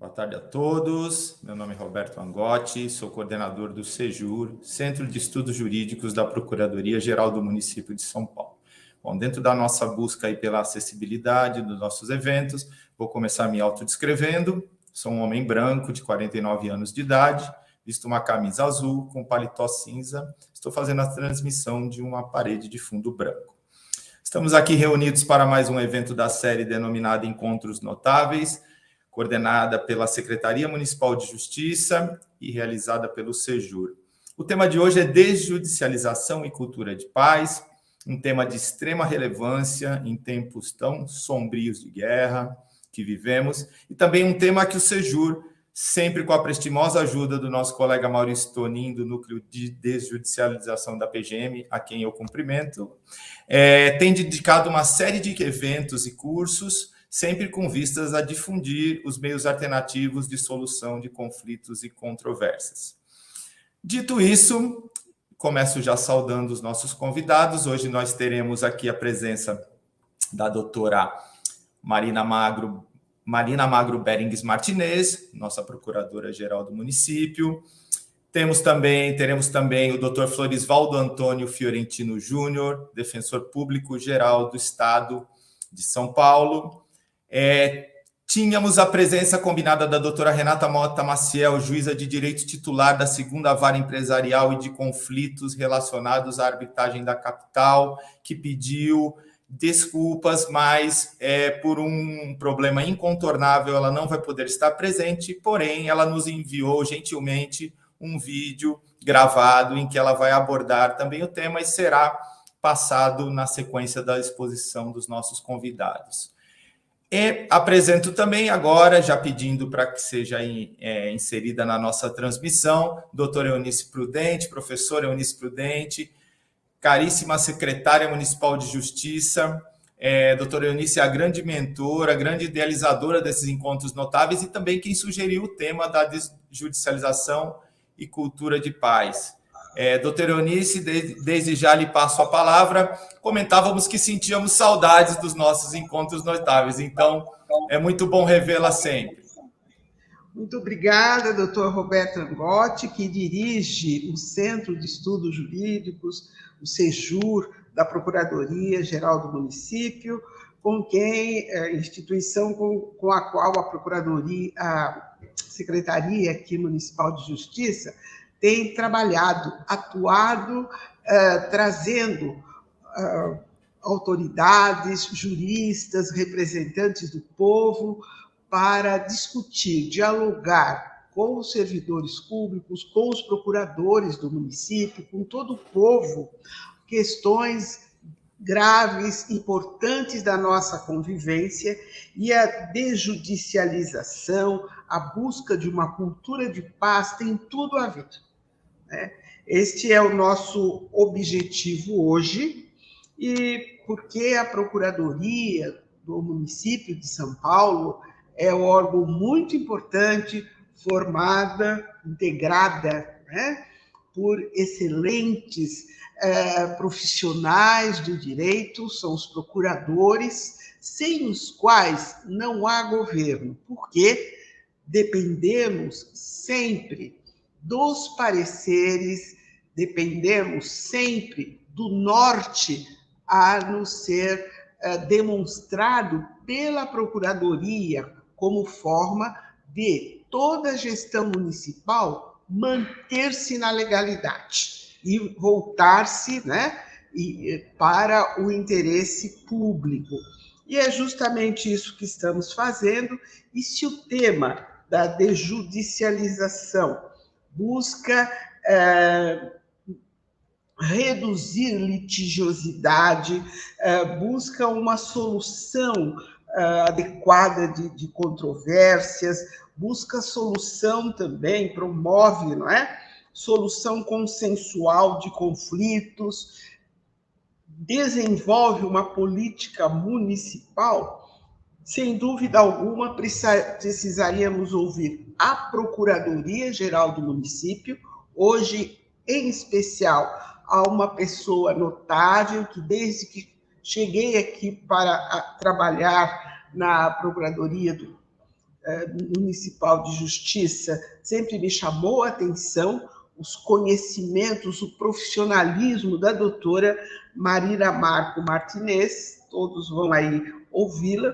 Boa tarde a todos. Meu nome é Roberto Angotti, sou coordenador do CEJUR, Centro de Estudos Jurídicos da Procuradoria-Geral do Município de São Paulo. Bom, dentro da nossa busca aí pela acessibilidade dos nossos eventos, vou começar me autodescrevendo. Sou um homem branco de 49 anos de idade, visto uma camisa azul com paletó cinza. Estou fazendo a transmissão de uma parede de fundo branco. Estamos aqui reunidos para mais um evento da série denominada Encontros Notáveis, coordenada pela Secretaria Municipal de Justiça e realizada pelo CEJUR. O tema de hoje é desjudicialização e cultura de paz, um tema de extrema relevância em tempos tão sombrios de guerra que vivemos, e também um tema que o CEJUR, sempre com a prestimosa ajuda do nosso colega Maurício Tonin, do Núcleo de Desjudicialização da PGM, a quem eu cumprimento, tem dedicado uma série de eventos e cursos, sempre com vistas a difundir os meios alternativos de solução de conflitos e controvérsias. Dito isso, começo já saudando os nossos convidados. Hoje nós teremos aqui a presença da doutora Marina Magro Berengues Martinez, nossa procuradora-geral do município. Teremos também o doutor Florisvaldo Antônio Fiorentino Júnior, defensor público-geral do Estado de São Paulo. Tínhamos a presença combinada da doutora Renata Mota Maciel, juíza de direito titular da 2ª Vara Empresarial e de Conflitos relacionados à arbitragem da capital, que pediu desculpas, mas por um problema incontornável ela não vai poder estar presente, porém ela nos enviou gentilmente um vídeo gravado em que ela vai abordar também o tema e será passado na sequência da exposição dos nossos convidados. E apresento também agora, já pedindo para que seja inserida na nossa transmissão, doutora Eunice Prudente, professora Eunice Prudente, caríssima secretária municipal de Justiça. Doutora Eunice é a grande mentora, a grande idealizadora desses encontros notáveis e também quem sugeriu o tema da desjudicialização e cultura de paz. Doutora Eunice, desde já lhe passo a palavra. Comentávamos que sentíamos saudades dos nossos encontros notáveis, então é muito bom revê-la sempre. Muito obrigada, doutor Roberto Angotti, que dirige o Centro de Estudos Jurídicos, o CEJUR, da Procuradoria-Geral do Município, instituição com a qual a Secretaria aqui Municipal de Justiça tem trabalhado, atuado, trazendo autoridades, juristas, representantes do povo para discutir, dialogar com os servidores públicos, com os procuradores do município, com todo o povo, questões graves, importantes da nossa convivência, e a desjudicialização, a busca de uma cultura de paz tem tudo a ver. Este é o nosso objetivo hoje, e porque a Procuradoria do município de São Paulo é um órgão muito importante, formada, integrada, por excelentes profissionais do direito, são os procuradores, sem os quais não há governo, porque dependemos sempre dos pareceres, dependemos sempre do norte a nos ser demonstrado pela Procuradoria como forma de toda a gestão municipal manter-se na legalidade e voltar-se para o interesse público. E é justamente isso que estamos fazendo. E se o tema da desjudicialização busca reduzir litigiosidade, busca uma solução adequada de controvérsias, busca solução também, promove, solução consensual de conflitos, desenvolve uma política municipal, sem dúvida alguma, precisaríamos ouvir a Procuradoria-Geral do município, hoje, em especial, a uma pessoa notável que, desde que cheguei aqui para trabalhar na Procuradoria Municipal de Justiça sempre me chamou a atenção os conhecimentos, o profissionalismo da doutora Marina Marco Martinez, todos vão aí ouvi-la,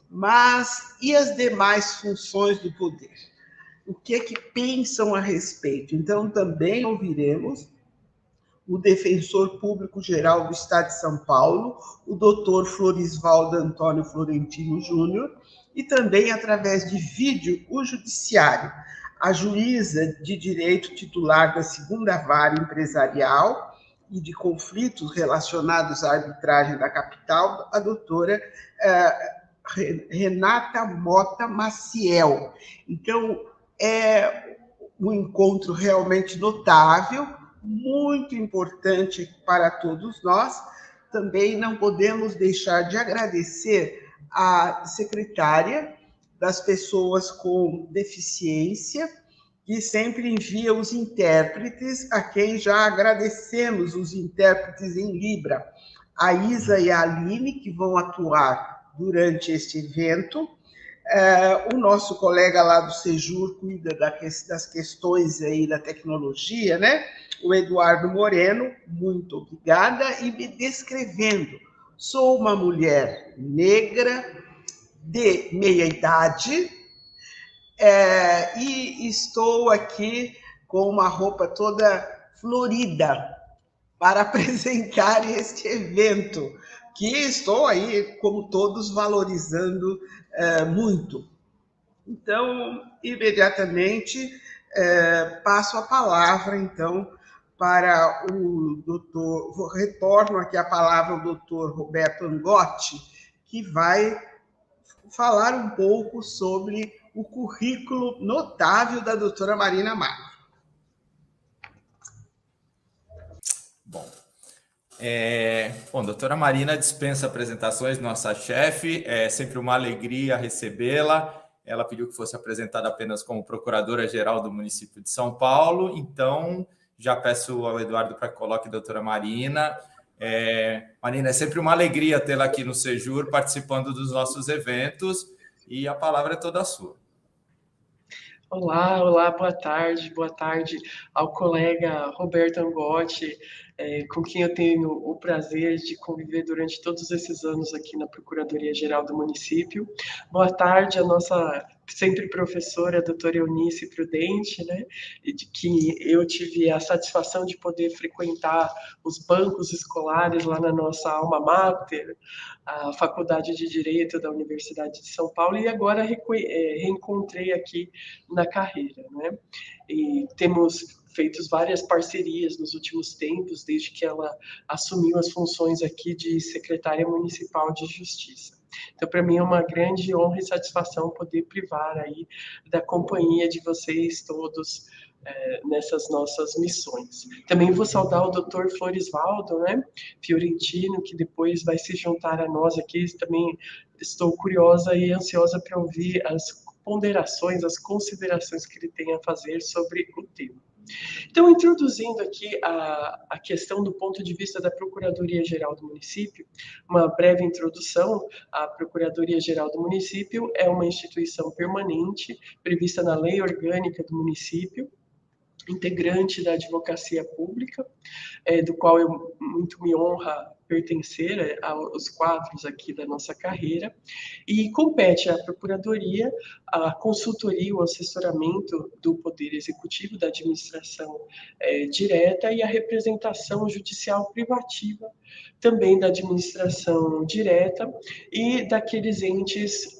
mas e as demais funções do poder? O que é que pensam a respeito? Então, também ouviremos o defensor público-geral do Estado de São Paulo, o doutor Florisvaldo Antônio Florentino Júnior, e também, através de vídeo, o judiciário, a juíza de direito titular da segunda vara empresarial e de conflitos relacionados à arbitragem da capital, a doutora Renata Mota Maciel. Então, é um encontro realmente notável, muito importante para todos nós. Também não podemos deixar de agradecer à secretária das pessoas com deficiência, que sempre envia os intérpretes, a quem já agradecemos os intérpretes em Libra, a Isa e a Aline, que vão atuar durante este evento. O nosso colega lá do Sejur cuida das questões aí da tecnologia, né? O Eduardo Moreno, muito obrigada, e me descrevendo. Sou uma mulher negra, de meia idade, e estou aqui com uma roupa toda florida para apresentar este evento, que estou aí, como todos, valorizando muito. Então, imediatamente, passo a palavra, então, para o doutor, retorno aqui a palavra ao doutor Roberto Angotti, que vai falar um pouco sobre o currículo notável da doutora Marina Marco. Bom, doutora Marina dispensa apresentações, nossa chefe, é sempre uma alegria recebê-la. Ela pediu que fosse apresentada apenas como Procuradora-Geral do município de São Paulo, então já peço ao Eduardo para que coloque a doutora Marina. Marina, é sempre uma alegria tê-la aqui no Sejur, participando dos nossos eventos, e a palavra é toda sua. Olá, boa tarde ao colega Roberto Angotti, com quem eu tenho o prazer de conviver durante todos esses anos aqui na Procuradoria-Geral do município. Boa tarde à nossa sempre professora, a doutora Eunice Prudente, né, de que eu tive a satisfação de poder frequentar os bancos escolares lá na nossa alma mater, a Faculdade de Direito da Universidade de São Paulo, e agora reencontrei aqui na carreira, né? E temos feito várias parcerias nos últimos tempos, desde que ela assumiu as funções aqui de secretária municipal de Justiça. Então, para mim é uma grande honra e satisfação poder privar aí da companhia de vocês todos nessas nossas missões. Também vou saudar o doutor Florisvaldo, né, Fiorentino, que depois vai se juntar a nós aqui. Também estou curiosa e ansiosa para ouvir as ponderações, as considerações que ele tem a fazer sobre o tema. Então, introduzindo aqui a questão do ponto de vista da Procuradoria-Geral do município, uma breve introdução. A Procuradoria-Geral do município é uma instituição permanente prevista na Lei Orgânica do município, integrante da advocacia pública, do qual eu muito me honra pertencer aos quadros aqui da nossa carreira, e compete à Procuradoria a consultoria, o assessoramento do Poder Executivo, da administração direta, e a representação judicial privativa também da administração direta e daqueles entes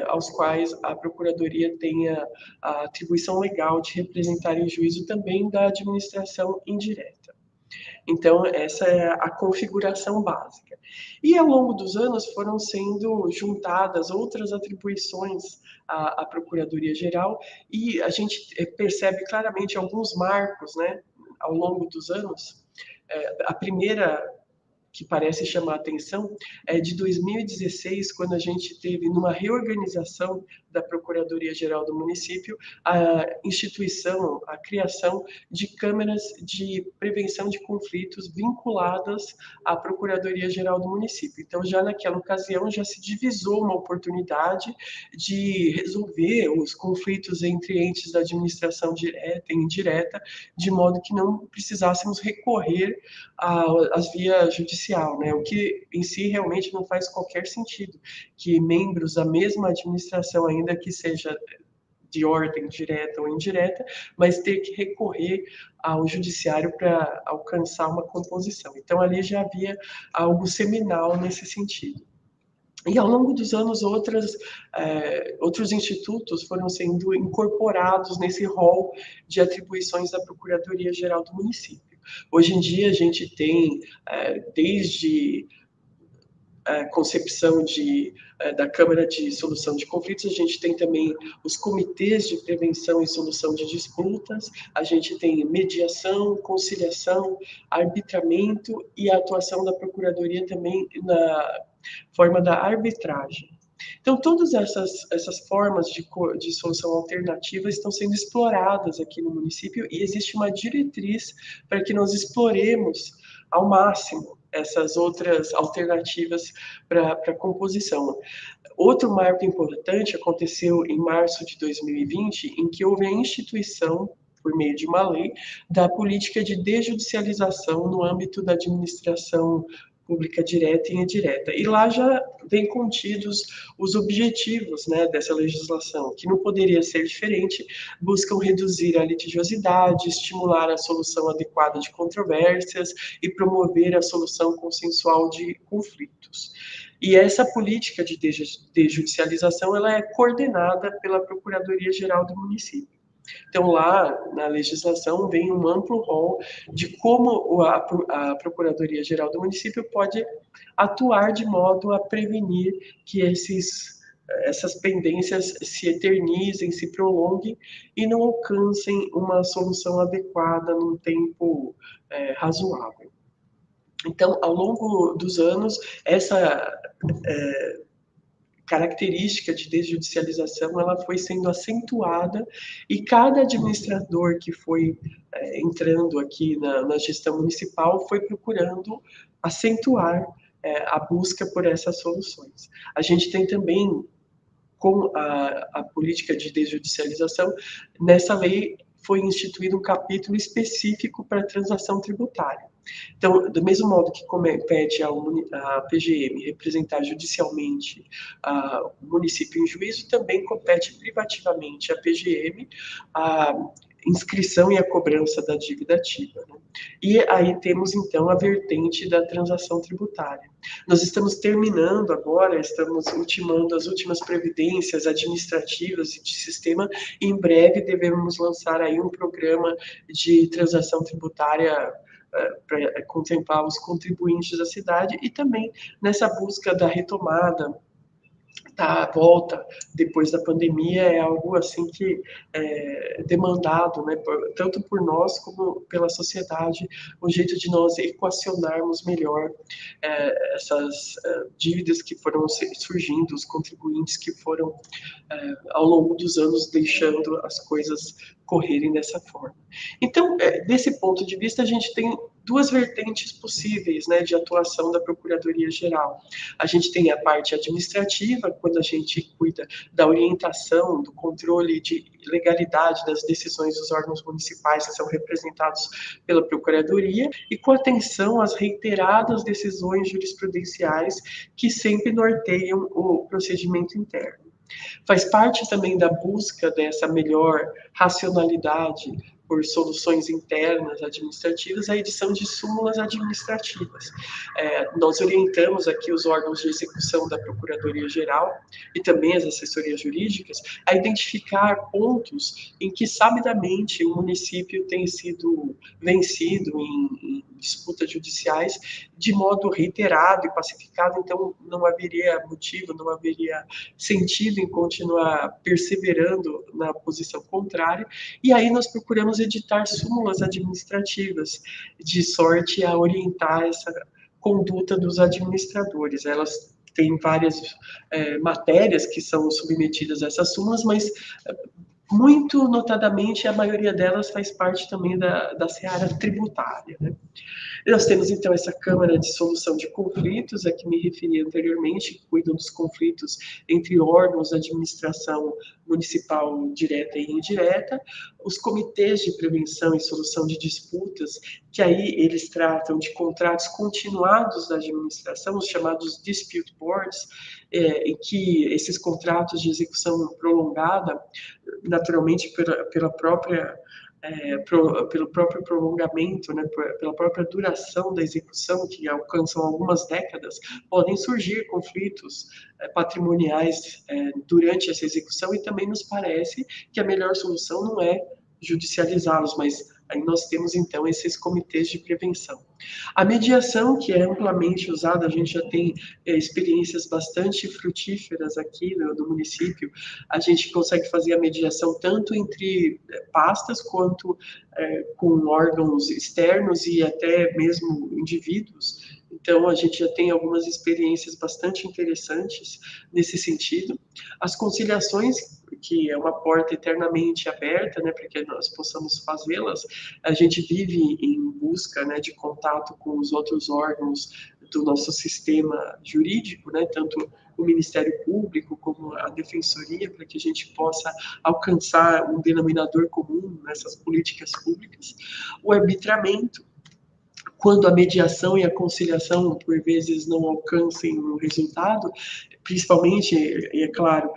aos quais a Procuradoria tenha a atribuição legal de representar em juízo também da administração indireta. Então, essa é a configuração básica. E, ao longo dos anos, foram sendo juntadas outras atribuições à Procuradoria-Geral, e a gente percebe claramente alguns marcos, né, ao longo dos anos. A primeira que parece chamar a atenção é de 2016, quando a gente teve, numa reorganização da Procuradoria-Geral do município, a instituição, a criação de câmaras de prevenção de conflitos vinculadas à Procuradoria-Geral do município. Então, já naquela ocasião, já se divisou uma oportunidade de resolver os conflitos entre entes da administração direta e indireta, de modo que não precisássemos recorrer às vias judicial, né? O que em si realmente não faz qualquer sentido, que membros da mesma administração, ainda que seja de ordem direta ou indireta, mas ter que recorrer ao judiciário para alcançar uma composição. Então, ali já havia algo seminal nesse sentido. E ao longo dos anos, outros institutos foram sendo incorporados nesse rol de atribuições da Procuradoria-Geral do município. Hoje em dia, a gente tem, desde a concepção da Câmara de Solução de Conflitos, a gente tem também os comitês de prevenção e solução de disputas, a gente tem mediação, conciliação, arbitramento e a atuação da Procuradoria também na forma da arbitragem. Então, todas essas formas de solução alternativa estão sendo exploradas aqui no município e existe uma diretriz para que nós exploremos ao máximo essas outras alternativas para a composição. Outro marco importante aconteceu em março de 2020, em que houve a instituição, por meio de uma lei, da política de desjudicialização no âmbito da administração pública direta e indireta. E lá já vem contidos os objetivos, né, dessa legislação, que não poderia ser diferente, buscam reduzir a litigiosidade, estimular a solução adequada de controvérsias e promover a solução consensual de conflitos. E essa política de desjudicialização ela é coordenada pela Procuradoria-Geral do município. Então, lá na legislação vem um amplo rol de como a Procuradoria-Geral do município pode atuar de modo a prevenir que essas pendências se eternizem, se prolonguem e não alcancem uma solução adequada num tempo razoável. Então, ao longo dos anos, essa característica de desjudicialização ela foi sendo acentuada e cada administrador que foi entrando aqui na gestão municipal foi procurando acentuar a busca por essas soluções. A gente tem também, com a política de desjudicialização, nessa lei foi instituído um capítulo específico para a transação tributária. Então, do mesmo modo que compete à PGM representar judicialmente o município em juízo, também compete privativamente à PGM a inscrição e a cobrança da dívida ativa, né? E aí temos, então, a vertente da transação tributária. Nós estamos terminando agora, estamos ultimando as últimas previdências administrativas e de sistema, e em breve devemos lançar aí um programa de transação tributária para contemplar os contribuintes da cidade e também nessa busca da retomada, da volta depois da pandemia, é algo assim que é demandado, né, tanto por nós como pela sociedade, o jeito de nós equacionarmos melhor essas dívidas que foram surgindo, os contribuintes que foram ao longo dos anos deixando as coisas correrem dessa forma. Então, desse ponto de vista, a gente tem duas vertentes possíveis, né, de atuação da Procuradoria-Geral. A gente tem a parte administrativa, quando a gente cuida da orientação, do controle de legalidade das decisões dos órgãos municipais que são representados pela Procuradoria, e com atenção às reiteradas decisões jurisprudenciais que sempre norteiam o procedimento interno. Faz parte também da busca dessa melhor racionalidade por soluções internas administrativas, a edição de súmulas administrativas. Nós orientamos aqui os órgãos de execução da Procuradoria-Geral e também as assessorias jurídicas a identificar pontos em que sabidamente o município tem sido vencido em disputas judiciais de modo reiterado e pacificado, então não haveria motivo, não haveria sentido em continuar perseverando na posição contrária, e aí nós procuramos editar súmulas administrativas, de sorte a orientar essa conduta dos administradores. Elas têm várias matérias que são submetidas a essas súmulas, mas muito notadamente a maioria delas faz parte também da seara tributária, né? Nós temos, então, essa Câmara de Solução de Conflitos, a que me referi anteriormente, que cuidam dos conflitos entre órgãos da administração municipal direta e indireta, os comitês de prevenção e solução de disputas, que aí eles tratam de contratos continuados da administração, os chamados dispute boards, em que esses contratos de execução prolongada, naturalmente pelo próprio prolongamento, né, pela própria duração da execução, que alcançam algumas décadas, podem surgir conflitos patrimoniais durante essa execução, e também nos parece que a melhor solução não é judicializá-los, mas aí nós temos, então, esses comitês de prevenção. A mediação, que é amplamente usada, a gente já tem experiências bastante frutíferas aqui no município. A gente consegue fazer a mediação tanto entre pastas quanto com órgãos externos e até mesmo indivíduos. Então, a gente já tem algumas experiências bastante interessantes nesse sentido. As conciliações, que é uma porta eternamente aberta, né, para que nós possamos fazê-las, a gente vive em busca, né, de contato com os outros órgãos do nosso sistema jurídico, né, tanto o Ministério Público como a Defensoria, para que a gente possa alcançar um denominador comum nessas políticas públicas. O arbitramento, quando a mediação e a conciliação, por vezes, não alcancem um resultado, principalmente, e é claro,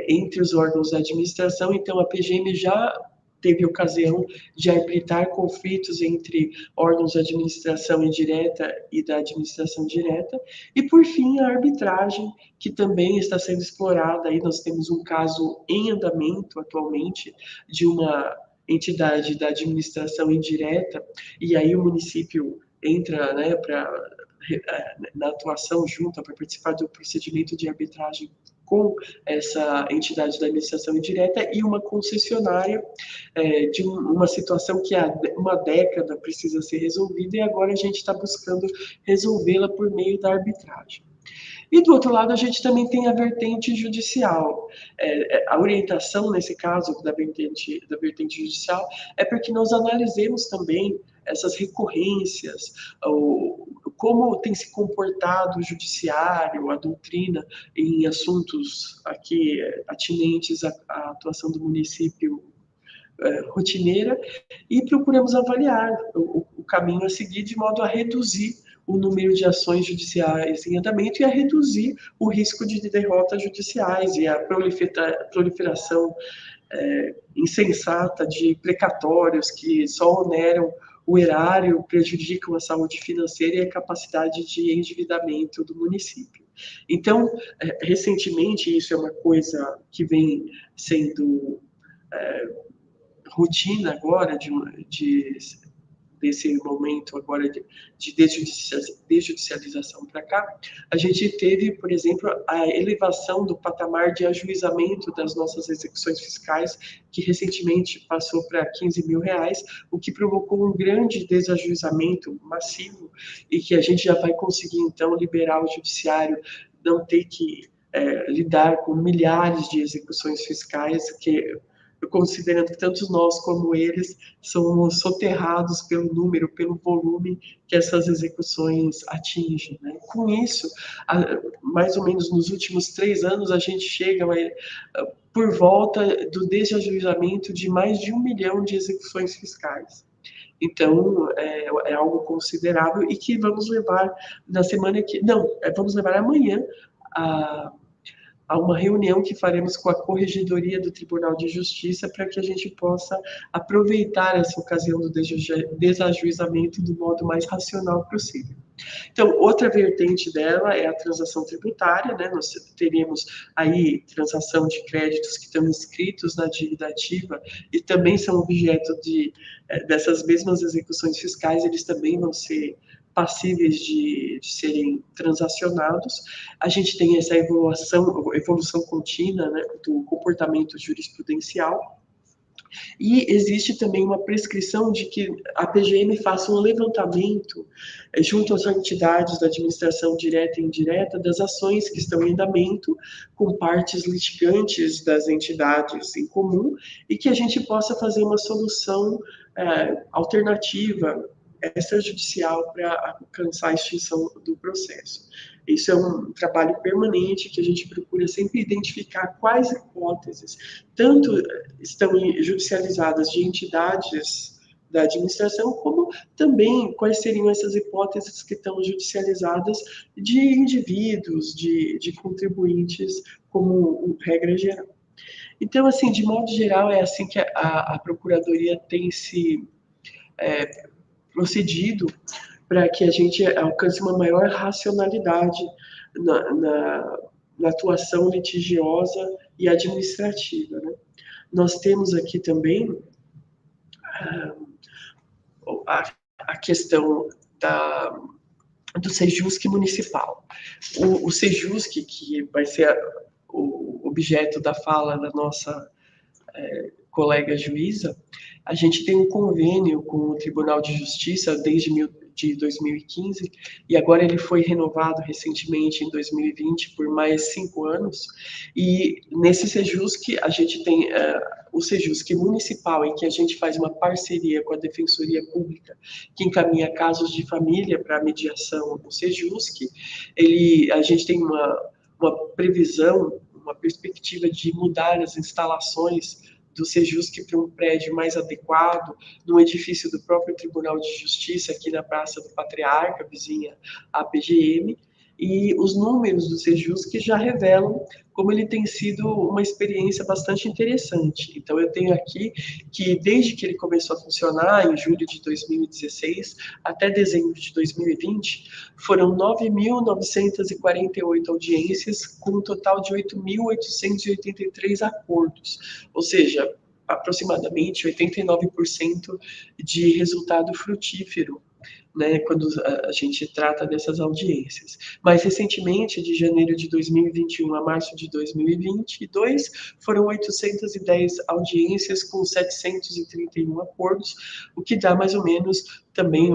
entre os órgãos da administração, então a PGM já teve ocasião de arbitrar conflitos entre órgãos da administração indireta e da administração direta. E, por fim, a arbitragem, que também está sendo explorada. Aí nós temos um caso em andamento atualmente de uma entidade da administração indireta, e aí o município entra, né, na atuação junta para participar do procedimento de arbitragem com essa entidade da administração indireta, e uma concessionária de uma situação que há uma década precisa ser resolvida, e agora a gente está buscando resolvê-la por meio da arbitragem. E, do outro lado, a gente também tem a vertente judicial. A orientação, nesse caso, da vertente judicial, é para que nós analisemos também essas recorrências, como tem se comportado o judiciário, a doutrina, em assuntos aqui atinentes à atuação do município rotineira, e procuramos avaliar o caminho a seguir de modo a reduzir o número de ações judiciais em andamento e a reduzir o risco de derrotas judiciais e a proliferação insensata de precatórios que só oneram o erário, prejudicam a saúde financeira e a capacidade de endividamento do município. Então, recentemente, isso é uma coisa que vem sendo rotina agora, desse momento agora de desjudicialização para cá, a gente teve, por exemplo, a elevação do patamar de ajuizamento das nossas execuções fiscais, que recentemente passou para R$15 mil, o que provocou um grande desajuizamento massivo, e que a gente já vai conseguir, então, liberar o judiciário, não ter que lidar com milhares de execuções fiscais, considerando que tanto nós como eles somos soterrados pelo número, pelo volume que essas execuções atingem, né? Com isso, mais ou menos nos últimos 3 anos, a gente chega por volta do desajuizamento de mais de 1 milhão de execuções fiscais. Então, é algo considerável, e que vamos levar vamos levar amanhã a uma reunião que faremos com a Corregedoria do Tribunal de Justiça, para que a gente possa aproveitar essa ocasião do desajuizamento do modo mais racional possível. Então, outra vertente dela é a transação tributária, né? Nós teremos aí transação de créditos que estão inscritos na dívida ativa e também são objeto dessas mesmas execuções fiscais, eles também vão ser passíveis de serem transacionados. A gente tem essa evolução contínua, né, do comportamento jurisprudencial. E existe também uma prescrição de que a PGM faça um levantamento junto às entidades da administração direta e indireta das ações que estão em andamento com partes litigantes das entidades em comum e que a gente possa fazer uma solução alternativa extrajudicial para alcançar a extinção do processo. Isso é um trabalho permanente que a gente procura sempre identificar quais hipóteses tanto estão judicializadas de entidades da administração, como também quais seriam essas hipóteses que estão judicializadas de indivíduos, de contribuintes, como regra geral. Então, assim, de modo geral, é assim que a Procuradoria tem se procedido para que a gente alcance uma maior racionalidade na atuação litigiosa e administrativa, né? Nós temos aqui também a questão do Sejusc municipal. O Sejusc, que vai ser o objeto da fala da nossa colega juíza, a gente tem um convênio com o Tribunal de Justiça desde 2015, e agora ele foi renovado recentemente em 2020 por mais 5 anos, e nesse Sejusc a gente tem o Sejusc municipal, em que a gente faz uma parceria com a Defensoria Pública, que encaminha casos de família para mediação no Sejusc. A gente tem uma previsão, uma perspectiva de mudar as instalações do Sejusc para um prédio mais adequado, no edifício do próprio Tribunal de Justiça, aqui na Praça do Patriarca, vizinha à PGM, e os números do Sejusc já revelam como ele tem sido uma experiência bastante interessante. Então, eu tenho aqui que, desde que ele começou a funcionar, em julho de 2016, até dezembro de 2020, foram 9.948 audiências, com um total de 8.883 acordos, ou seja, aproximadamente 89% de resultado frutífero, né, quando a gente trata dessas audiências. Mais recentemente, de janeiro de 2021 a março de 2022, foram 810 audiências com 731 acordos, o que dá mais ou menos também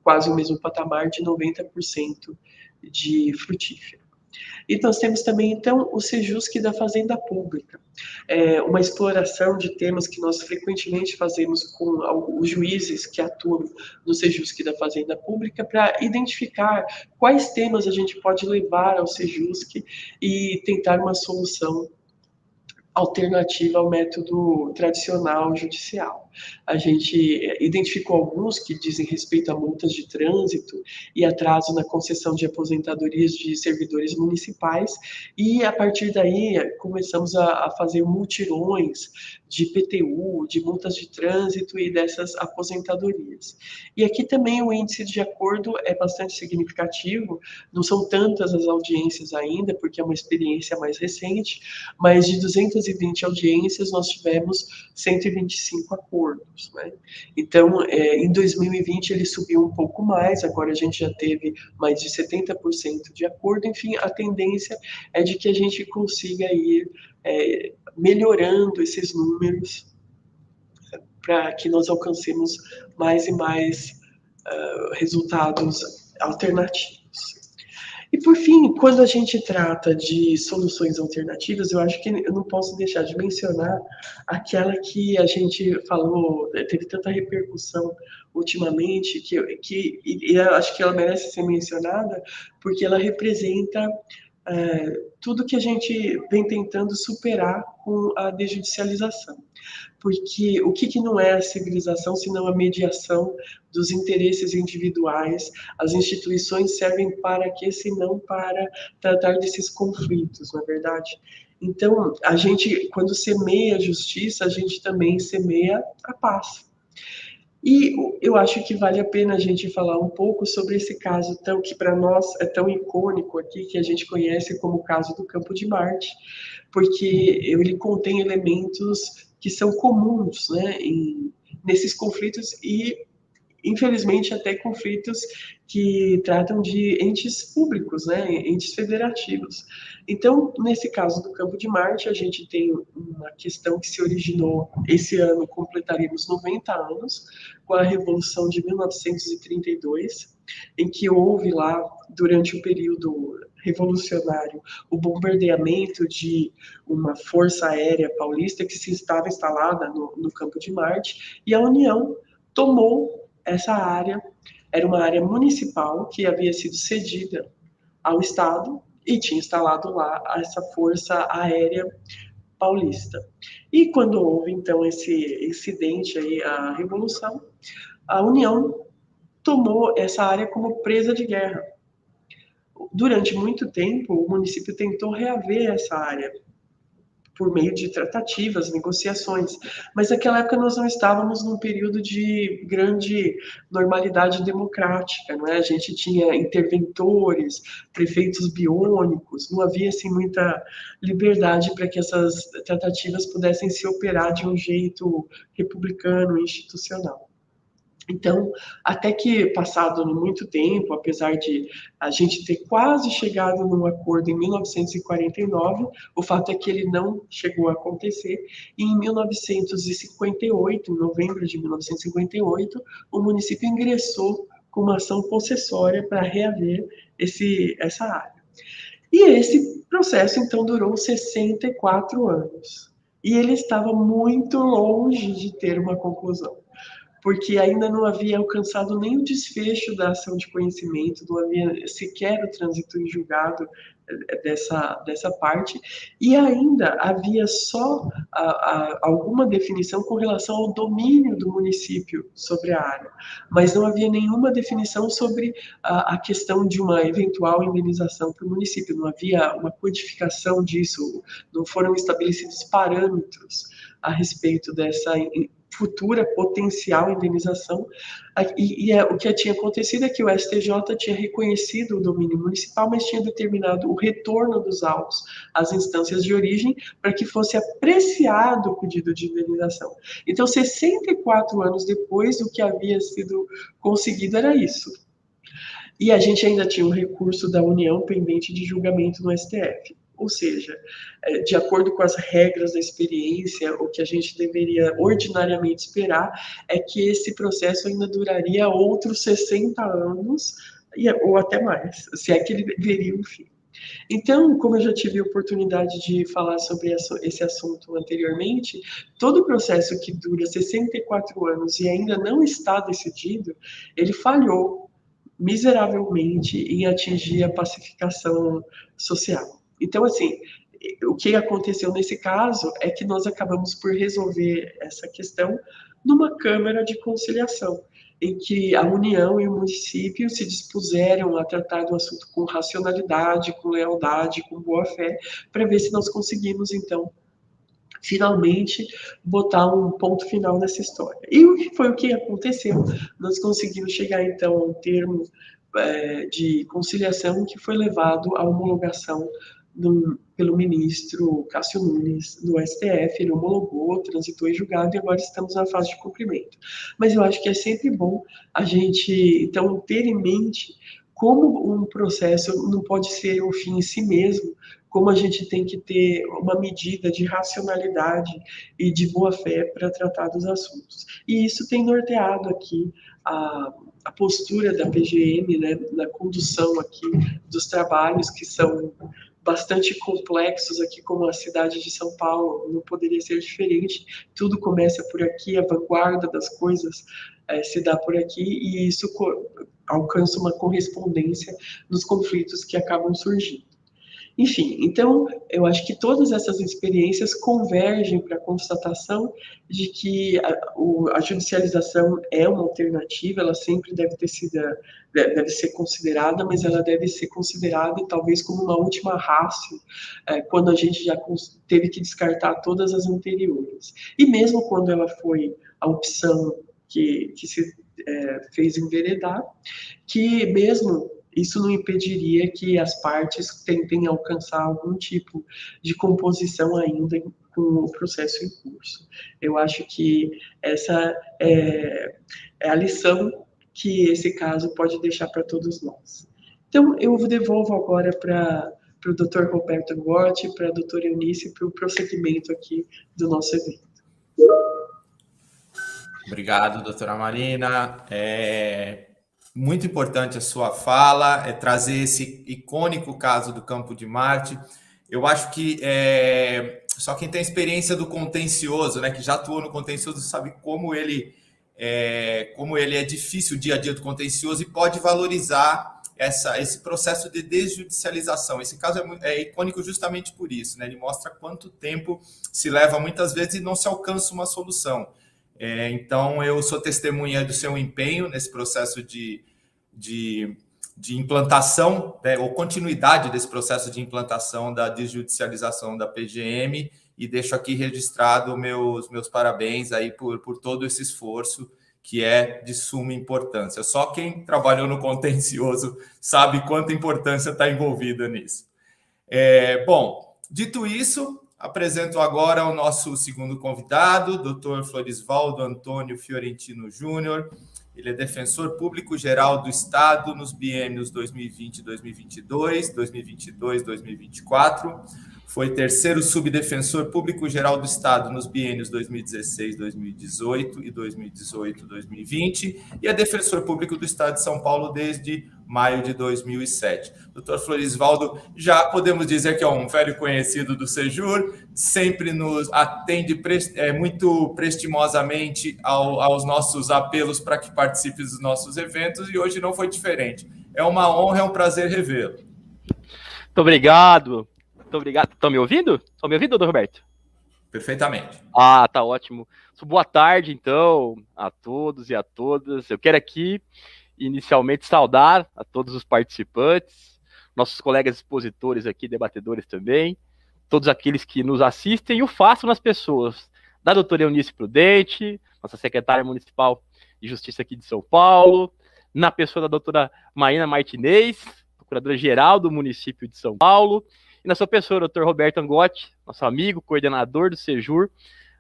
quase o mesmo patamar de 90% de frutífero. E nós temos também, então, o Sejusc da Fazenda Pública, uma exploração de temas que nós frequentemente fazemos com os juízes que atuam no Sejusc da Fazenda Pública para identificar quais temas a gente pode levar ao Sejusc e tentar uma solução alternativa ao método tradicional judicial. A gente identificou alguns que dizem respeito a multas de trânsito e atraso na concessão de aposentadorias de servidores municipais, e a partir daí começamos a fazer mutirões de IPTU, de multas de trânsito e dessas aposentadorias. E aqui também o índice de acordo é bastante significativo, não são tantas as audiências ainda, porque é uma experiência mais recente, mas de 220 audiências nós tivemos 125 acordos, né? Então, em 2020 ele subiu um pouco mais, agora a gente já teve mais de 70% de acordo. Enfim, a tendência é de que a gente consiga ir melhorando esses números para que nós alcancemos mais e mais resultados alternativos. E, por fim, quando a gente trata de soluções alternativas, eu acho que eu não posso deixar de mencionar aquela que a gente falou, teve tanta repercussão ultimamente, que eu acho que ela merece ser mencionada, porque ela representa tudo que a gente vem tentando superar com a desjudicialização. Porque o que não é a civilização senão a mediação dos interesses individuais? As instituições servem para quê, senão para tratar desses conflitos, não é verdade? Então, a gente, quando semeia a justiça, a gente também semeia a paz. E eu acho que vale a pena a gente falar um pouco sobre esse caso que para nós é tão icônico aqui, que a gente conhece como o caso do Campo de Marte, porque ele contém elementos que são comuns, né, nesses conflitos e infelizmente, até conflitos que tratam de entes públicos, né, entes federativos. Então, nesse caso do Campo de Marte, a gente tem uma questão que se originou esse ano, completaríamos 90 anos, com a Revolução de 1932, em que houve lá, durante o período revolucionário, o bombardeamento de uma força aérea paulista que se estava instalada no Campo de Marte, e a União tomou essa área. Era uma área municipal que havia sido cedida ao Estado e tinha instalado lá essa força aérea paulista. E quando houve, então, esse incidente aí, a Revolução, a União tomou essa área como presa de guerra. Durante muito tempo, o município tentou reaver essa área por meio de tratativas, negociações, mas naquela época nós não estávamos num período de grande normalidade democrática, não é? A gente tinha interventores, prefeitos biônicos, não havia assim muita liberdade para que essas tratativas pudessem se operar de um jeito republicano, institucional. Então, até que passado muito tempo, apesar de a gente ter quase chegado num acordo em 1949, o fato é que ele não chegou a acontecer. E em 1958, em novembro de 1958, o município ingressou com uma ação possessória para reaver essa área. E esse processo, então, durou 64 anos. E ele estava muito longe de ter uma conclusão, porque ainda não havia alcançado nem o desfecho da ação de conhecimento, não havia sequer o trânsito em julgado dessa parte, e ainda havia só alguma definição com relação ao domínio do município sobre a área, mas não havia nenhuma definição sobre a questão de uma eventual indenização para o município, não havia uma codificação disso, não foram estabelecidos parâmetros a respeito dessa futura potencial indenização. O que tinha acontecido é que o STJ tinha reconhecido o domínio municipal, mas tinha determinado o retorno dos autos às instâncias de origem para que fosse apreciado o pedido de indenização. Então, 64 anos depois, o que havia sido conseguido era isso. E a gente ainda tinha um recurso da União pendente de julgamento no STF. Ou seja, de acordo com as regras da experiência, o que a gente deveria ordinariamente esperar é que esse processo ainda duraria outros 60 anos, ou até mais, se é que ele veria um fim. Então, como eu já tive a oportunidade de falar sobre esse assunto anteriormente, todo processo que dura 64 anos e ainda não está decidido, ele falhou miseravelmente em atingir a pacificação social. Então, assim, o que aconteceu nesse caso é que nós acabamos por resolver essa questão numa Câmara de Conciliação, em que a União e o município se dispuseram a tratar do assunto com racionalidade, com lealdade, com boa-fé, para ver se nós conseguimos, então, finalmente botar um ponto final nessa história. E foi o que aconteceu. Nós conseguimos chegar, então, a um termo de conciliação que foi levado à homologação pelo ministro Cássio Nunes no STF. Ele homologou, transitou em julgado e agora estamos na fase de cumprimento. Mas eu acho que é sempre bom a gente, então, ter em mente como um processo não pode ser o fim em si mesmo, como a gente tem que ter uma medida de racionalidade e de boa-fé para tratar dos assuntos. E isso tem norteado aqui a postura da PGM, né, na condução aqui dos trabalhos que são bastante complexos aqui, como a cidade de São Paulo, não poderia ser diferente. Tudo começa por aqui, a vanguarda das coisas se dá por aqui, e isso alcança uma correspondência nos conflitos que acabam surgindo. Enfim, então, eu acho que todas essas experiências convergem para a constatação de que a judicialização é uma alternativa, ela sempre deve ser considerada, mas ela deve ser considerada talvez como uma última ratio, quando a gente já teve que descartar todas as anteriores. E mesmo quando ela foi a opção que se fez enveredar, que mesmo isso não impediria que as partes tentem alcançar algum tipo de composição ainda com o processo em curso. Eu acho que essa é a lição que esse caso pode deixar para todos nós. Então, eu devolvo agora para o Dr. Roberto Gotti, para a doutora Eunice, para o prosseguimento aqui do nosso evento. Obrigado, doutora Marina. Muito importante a sua fala, trazer esse icônico caso do Campo de Marte. Eu acho que só quem tem experiência do contencioso, né, que já atuou no contencioso, sabe como ele é difícil o dia a dia do contencioso e pode valorizar esse processo de desjudicialização. Esse caso é icônico justamente por isso, né? Ele mostra quanto tempo se leva muitas vezes e não se alcança uma solução. Então, eu sou testemunha do seu empenho nesse processo de implantação, né, ou continuidade desse processo de implantação da desjudicialização da PGM, e deixo aqui registrado meus parabéns aí por todo esse esforço, que é de suma importância. Só quem trabalhou no contencioso sabe quanta importância está envolvida nisso. Bom, dito isso, apresento agora o nosso segundo convidado, Dr. Florisvaldo Antônio Fiorentino Júnior. Ele é defensor público-geral do Estado nos biênios 2020 e 2022, 2022 e 2024. Foi terceiro subdefensor público-geral do Estado nos biênios 2016, 2018 e 2018, 2020, e é defensor público do Estado de São Paulo desde maio de 2007. Dr. Florisvaldo, já podemos dizer que é um velho conhecido do Sejur, sempre nos atende muito prestimosamente aos nossos apelos para que participe dos nossos eventos, e hoje não foi diferente. É uma honra, é um prazer revê-lo. Muito obrigado. Muito obrigado. Estão me ouvindo? Estão me ouvindo, doutor Roberto? Perfeitamente. Tá ótimo. Boa tarde, então, a todos e a todas. Eu quero aqui, inicialmente, saudar a todos os participantes, nossos colegas expositores aqui, debatedores também, todos aqueles que nos assistem, e o faço nas pessoas da doutora Eunice Prudente, nossa secretária municipal de Justiça aqui de São Paulo, na pessoa da doutora Marina Martinez, procuradora-geral do município de São Paulo, e na sua pessoa, doutor Roberto Angotti, nosso amigo, coordenador do Sejur.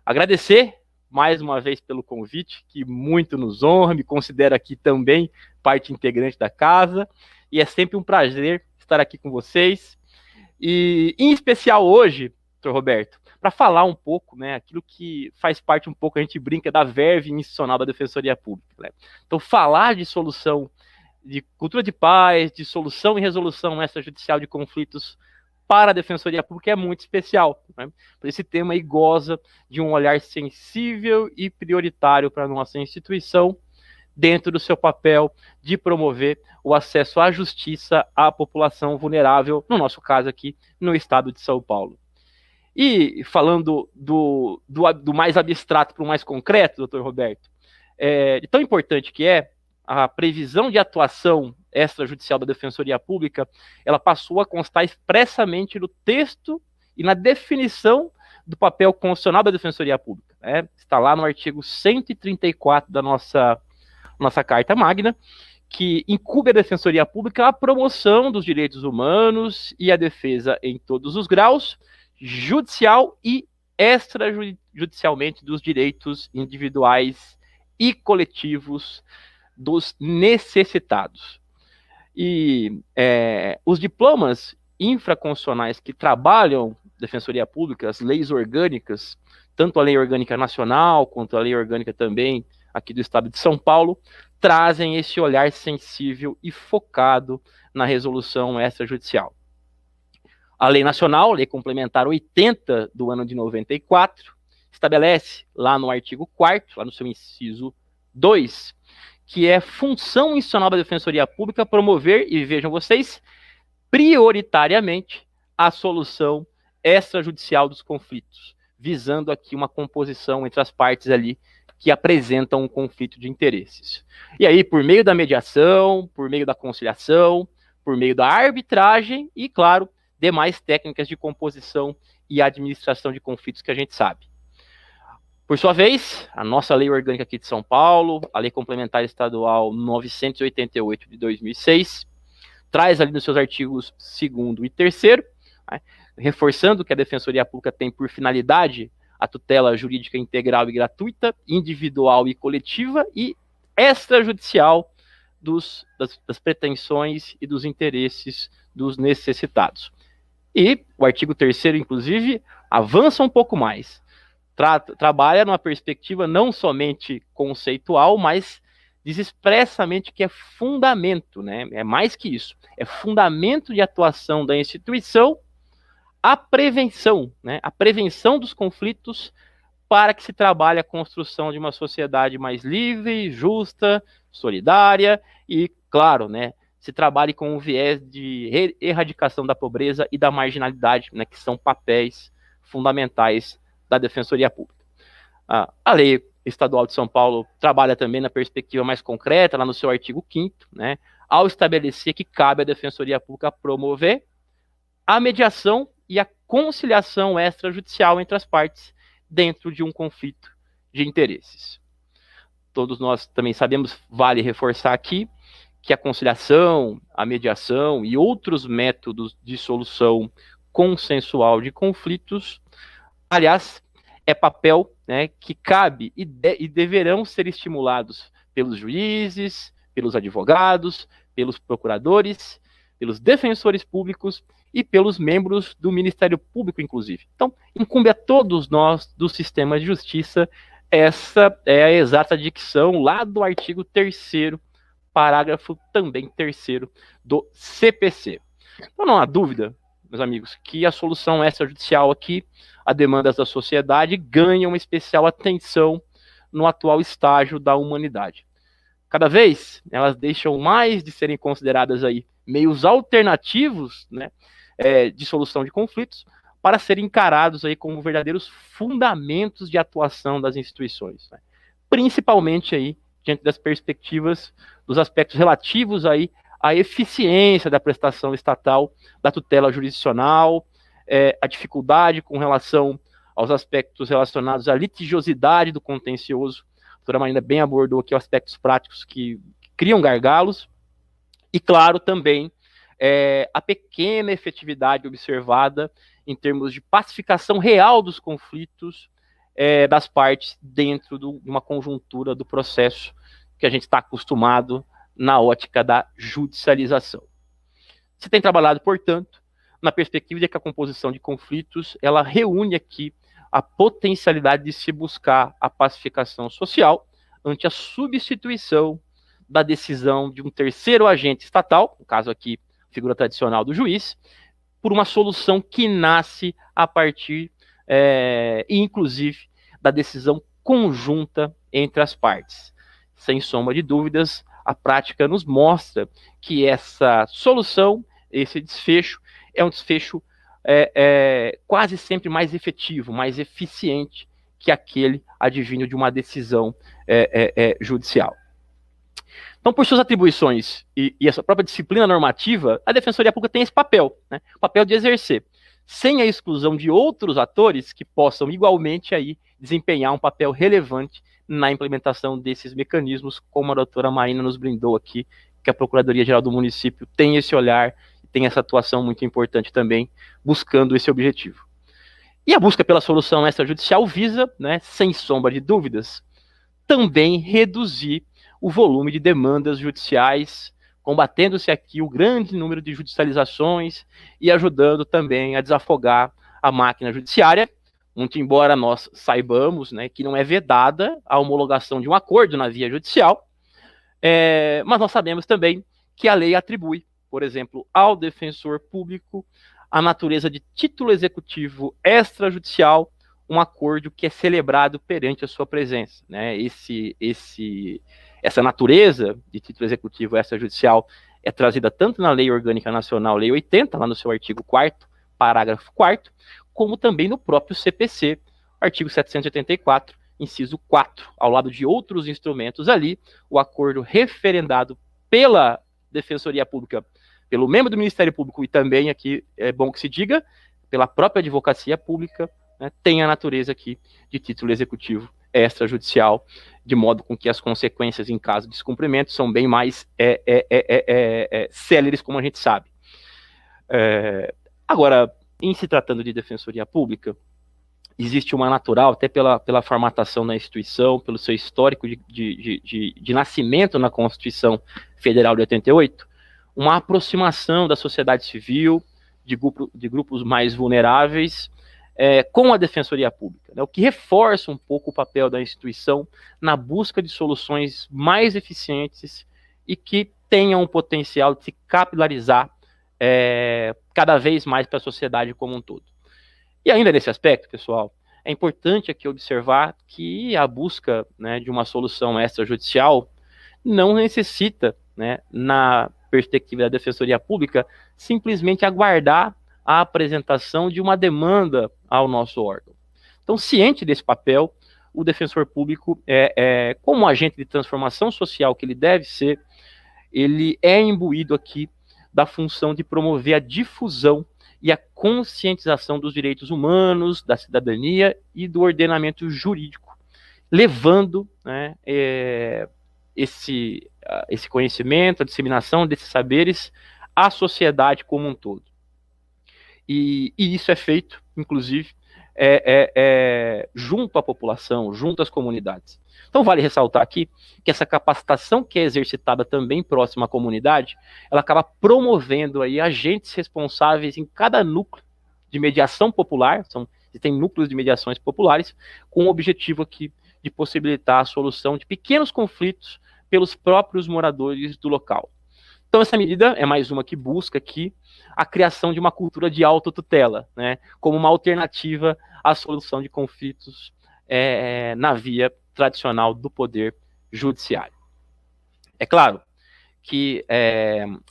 Agradecer mais uma vez pelo convite, que muito nos honra, me considero aqui também parte integrante da casa, e é sempre um prazer estar aqui com vocês, e em especial hoje, doutor Roberto, para falar um pouco, né, aquilo que faz parte um pouco, a gente brinca, da verve institucional da Defensoria Pública, né? Então, falar de solução, de cultura de paz, de solução e resolução extrajudicial de conflitos para a Defensoria Pública é muito especial, né? Esse tema aí goza de um olhar sensível e prioritário para a nossa instituição, dentro do seu papel de promover o acesso à justiça à população vulnerável, no nosso caso aqui, no estado de São Paulo. E falando do mais abstrato para o mais concreto, doutor Roberto, de tão importante que é a previsão de atuação extrajudicial da Defensoria Pública, ela passou a constar expressamente no texto e na definição do papel constitucional da Defensoria Pública, né? Está lá no artigo 134 da nossa Carta Magna, que incube a Defensoria Pública a promoção dos direitos humanos e a defesa em todos os graus, judicial e extrajudicialmente, dos direitos individuais e coletivos dos necessitados. E os diplomas infraconstitucionais que trabalham Defensoria Pública, as leis orgânicas, tanto a Lei Orgânica Nacional quanto a Lei Orgânica também aqui do Estado de São Paulo, trazem esse olhar sensível e focado na resolução extrajudicial. A Lei Nacional, Lei Complementar 80 do ano de 94, estabelece lá no artigo 4º, lá no seu inciso 2, que é função institucional da Defensoria Pública promover, e vejam vocês, prioritariamente a solução extrajudicial dos conflitos, visando aqui uma composição entre as partes ali que apresentam um conflito de interesses. E aí, por meio da mediação, por meio da conciliação, por meio da arbitragem e, claro, demais técnicas de composição e administração de conflitos que a gente sabe. Por sua vez, a nossa Lei Orgânica aqui de São Paulo, a Lei Complementar Estadual 988 de 2006, traz ali nos seus artigos 2º e 3º, né, reforçando que a Defensoria Pública tem por finalidade a tutela jurídica integral e gratuita, individual e coletiva, e extrajudicial das pretensões e dos interesses dos necessitados. E o artigo 3º, inclusive, avança um pouco mais. Trabalha numa perspectiva não somente conceitual, mas diz expressamente que é fundamento, né? É mais que isso, é fundamento de atuação da instituição a prevenção, né? A prevenção dos conflitos para que se trabalhe a construção de uma sociedade mais livre, justa, solidária e, claro, né, se trabalhe com um viés de erradicação da pobreza e da marginalidade, né, que são papéis fundamentais da Defensoria Pública. A Lei Estadual de São Paulo trabalha também na perspectiva mais concreta, lá no seu artigo 5º, né, ao estabelecer que cabe à Defensoria Pública promover a mediação e a conciliação extrajudicial entre as partes dentro de um conflito de interesses. Todos nós também sabemos, vale reforçar aqui, que a conciliação, a mediação e outros métodos de solução consensual de conflitos, aliás, é papel, né, que cabe e deverão ser estimulados pelos juízes, pelos advogados, pelos procuradores, pelos defensores públicos e pelos membros do Ministério Público, inclusive. Então, incumbe a todos nós do sistema de justiça. Essa é a exata dicção lá do artigo 3º, parágrafo também 3º do CPC. Então, não há dúvida, meus amigos, que a solução extrajudicial aqui, a demandas da sociedade, ganha uma especial atenção no atual estágio da humanidade. Cada vez elas deixam mais de serem consideradas aí meios alternativos, né, de solução de conflitos, para serem encarados aí como verdadeiros fundamentos de atuação das instituições, né? Principalmente aí diante das perspectivas dos aspectos relativos aí à eficiência da prestação estatal da tutela jurisdicional, a dificuldade com relação aos aspectos relacionados à litigiosidade do contencioso. A doutora Marina bem abordou aqui os aspectos práticos que criam gargalos, e claro também a pequena efetividade observada em termos de pacificação real dos conflitos das partes dentro de uma conjuntura do processo que a gente está acostumado na ótica da judicialização. Se tem trabalhado, portanto, na perspectiva de que a composição de conflitos, ela reúne aqui a potencialidade de se buscar a pacificação social ante a substituição da decisão de um terceiro agente estatal, no caso aqui, figura tradicional do juiz, por uma solução que nasce a partir, inclusive, da decisão conjunta entre as partes. Sem sombra de dúvidas, a prática nos mostra que essa solução, esse desfecho, é um desfecho quase sempre mais efetivo, mais eficiente que aquele advindo de uma decisão judicial. Então, por suas atribuições e essa própria disciplina normativa, a Defensoria Pública tem esse papel, né? O papel de exercer, sem a exclusão de outros atores que possam igualmente aí desempenhar um papel relevante na implementação desses mecanismos, como a doutora Marina nos brindou aqui, que a Procuradoria-Geral do Município tem esse olhar, tem essa atuação muito importante também, buscando esse objetivo. E a busca pela solução extrajudicial visa, né, sem sombra de dúvidas, também reduzir o volume de demandas judiciais, combatendo-se aqui o grande número de judicializações e ajudando também a desafogar a máquina judiciária, muito embora nós saibamos, né, que não é vedada a homologação de um acordo na via judicial, mas nós sabemos também que a lei atribui, por exemplo, ao defensor público a natureza de título executivo extrajudicial, um acordo que é celebrado perante a sua presença, né? Essa natureza de título executivo extrajudicial é trazida tanto na Lei Orgânica Nacional, Lei 80, lá no seu artigo 4º, parágrafo 4º, como também no próprio CPC, artigo 784, inciso 4, ao lado de outros instrumentos ali, o acordo referendado pela Defensoria Pública, pelo membro do Ministério Público e também, aqui é bom que se diga, pela própria Advocacia Pública, né, tem a natureza aqui de título executivo extrajudicial, de modo com que as consequências em caso de descumprimento são bem mais céleres, como a gente sabe. Agora, em se tratando de Defensoria Pública, existe uma natural, até pela formatação na instituição, pelo seu histórico de nascimento na Constituição Federal de 88, uma aproximação da sociedade civil, de grupos mais vulneráveis, com a Defensoria Pública, né, o que reforça um pouco o papel da instituição na busca de soluções mais eficientes e que tenham o potencial de se capilarizar cada vez mais para a sociedade como um todo. E ainda nesse aspecto, pessoal, é importante aqui observar que a busca, né, de uma solução extrajudicial não necessita, né, na perspectiva da Defensoria Pública, simplesmente aguardar a apresentação de uma demanda ao nosso órgão. Então, ciente desse papel, o defensor público, como agente de transformação social que ele deve ser, ele é imbuído aqui da função de promover a difusão e a conscientização dos direitos humanos, da cidadania e do ordenamento jurídico, levando, né, esse conhecimento, a disseminação desses saberes à sociedade como um todo. E isso é feito, inclusive, junto à população, junto às comunidades. Então, vale ressaltar aqui que essa capacitação que é exercitada também próxima à comunidade, ela acaba promovendo aí agentes responsáveis em cada núcleo de mediação popular, tem núcleos de mediações populares, com o objetivo aqui de possibilitar a solução de pequenos conflitos pelos próprios moradores do local. Então, essa medida é mais uma que busca aqui a criação de uma cultura de autotutela, né, como uma alternativa à solução de conflitos na via tradicional do poder judiciário. É claro que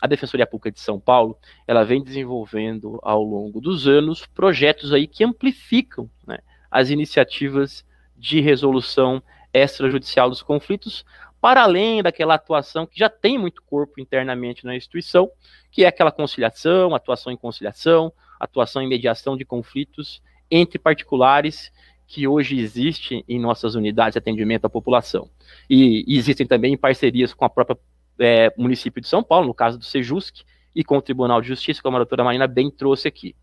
a Defensoria Pública de São Paulo, ela vem desenvolvendo ao longo dos anos projetos aí que amplificam, né, as iniciativas de resolução extrajudicial dos conflitos, para além daquela atuação que já tem muito corpo internamente na instituição, que é aquela conciliação, atuação em conciliação, atuação em mediação de conflitos entre particulares, que hoje existe em nossas unidades de atendimento à população. E existem também parcerias com a própria município de São Paulo, no caso do Sejusc, e com o Tribunal de Justiça, como a doutora Marina bem trouxe aqui.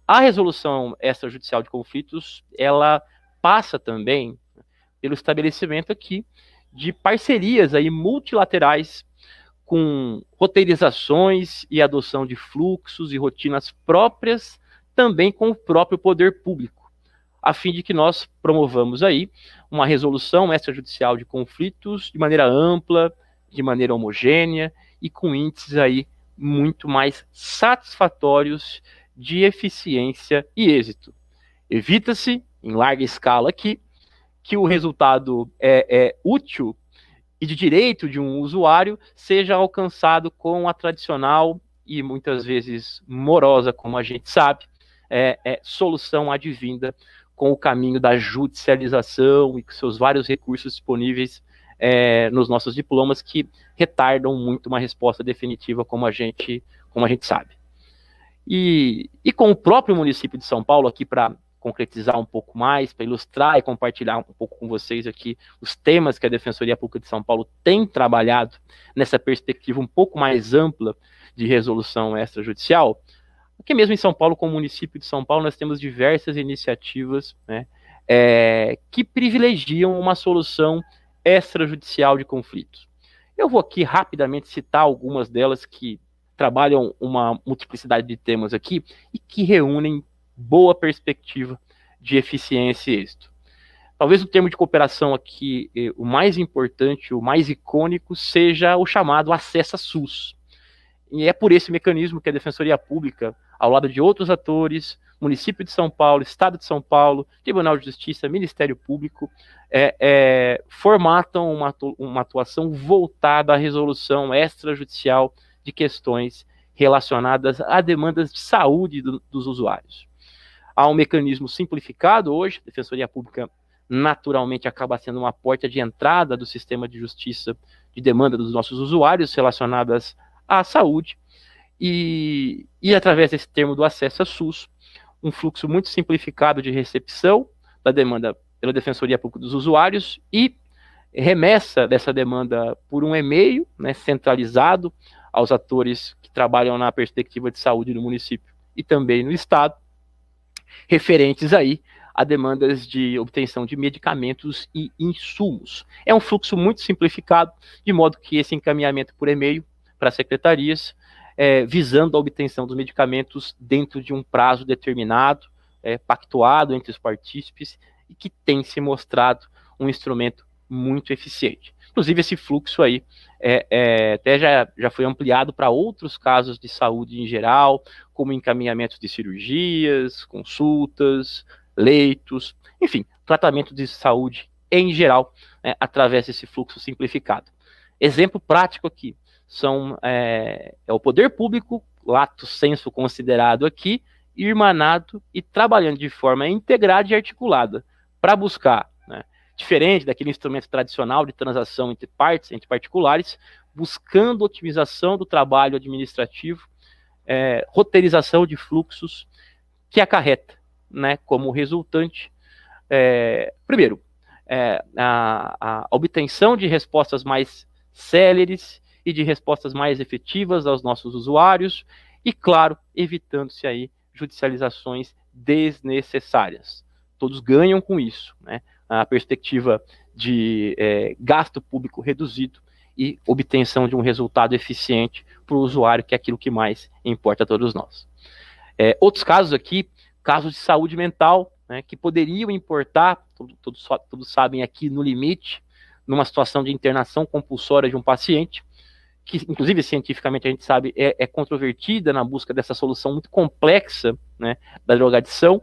A resolução extrajudicial de conflitos, ela passa também pelo estabelecimento aqui de parcerias aí multilaterais com roteirizações e adoção de fluxos e rotinas próprias, também com o próprio poder público, a fim de que nós promovamos aí uma resolução extrajudicial de conflitos de maneira ampla, de maneira homogênea e com índices aí muito mais satisfatórios de eficiência e êxito. Evita-se, em larga escala aqui, que o resultado útil e de direito de um usuário seja alcançado com a tradicional e muitas vezes morosa, como a gente sabe, solução advinda com o caminho da judicialização e com seus vários recursos disponíveis nos nossos diplomas, que retardam muito uma resposta definitiva, como a gente sabe. E com o próprio município de São Paulo, aqui para concretizar um pouco mais, para ilustrar e compartilhar um pouco com vocês aqui os temas que a Defensoria Pública de São Paulo tem trabalhado nessa perspectiva um pouco mais ampla de resolução extrajudicial. Aqui mesmo em São Paulo, como município de São Paulo, nós temos diversas iniciativas, né, que privilegiam uma solução extrajudicial de conflitos. Eu vou aqui rapidamente citar algumas delas que trabalham uma multiplicidade de temas aqui e que reúnem boa perspectiva de eficiência e êxito. Talvez o termo de cooperação aqui, o mais importante, o mais icônico, seja o chamado acesso a SUS. E é por esse mecanismo que a Defensoria Pública, ao lado de outros atores, município de São Paulo, Estado de São Paulo, Tribunal de Justiça, Ministério Público, formatam uma atuação voltada à resolução extrajudicial de questões relacionadas a demandas de saúde dos usuários. Há um mecanismo simplificado hoje, a Defensoria Pública naturalmente acaba sendo uma porta de entrada do sistema de justiça de demanda dos nossos usuários relacionadas à saúde, e através desse termo do acesso a SUS, um fluxo muito simplificado de recepção da demanda pela Defensoria Pública dos usuários e remessa dessa demanda por um e-mail, né, centralizado aos atores que trabalham na perspectiva de saúde no município e também no Estado, referentes aí a demandas de obtenção de medicamentos e insumos. É um fluxo muito simplificado, de modo que esse encaminhamento por e-mail para as secretarias, visando a obtenção dos medicamentos dentro de um prazo determinado, pactuado entre os partícipes, e que tem se mostrado um instrumento muito eficiente. Inclusive, esse fluxo aí até já foi ampliado para outros casos de saúde em geral, como encaminhamento de cirurgias, consultas, leitos, enfim, tratamento de saúde em geral, através desse fluxo simplificado. Exemplo prático aqui é o poder público, lato sensu considerado aqui, irmanado e trabalhando de forma integrada e articulada para buscar, diferente daquele instrumento tradicional de transação entre partes, entre particulares, buscando otimização do trabalho administrativo, roteirização de fluxos, que acarreta, como resultante, primeiro, a obtenção de respostas mais céleres e de respostas mais efetivas aos nossos usuários e, claro, evitando-se aí judicializações desnecessárias. Todos ganham com isso, a perspectiva de gasto público reduzido e obtenção de um resultado eficiente para o usuário, que é aquilo que mais importa a todos nós. Outros casos aqui, casos de saúde mental, que poderiam importar, todos sabem aqui, no limite, numa situação de internação compulsória de um paciente, que inclusive cientificamente a gente sabe é controvertida na busca dessa solução muito complexa, da drogadição.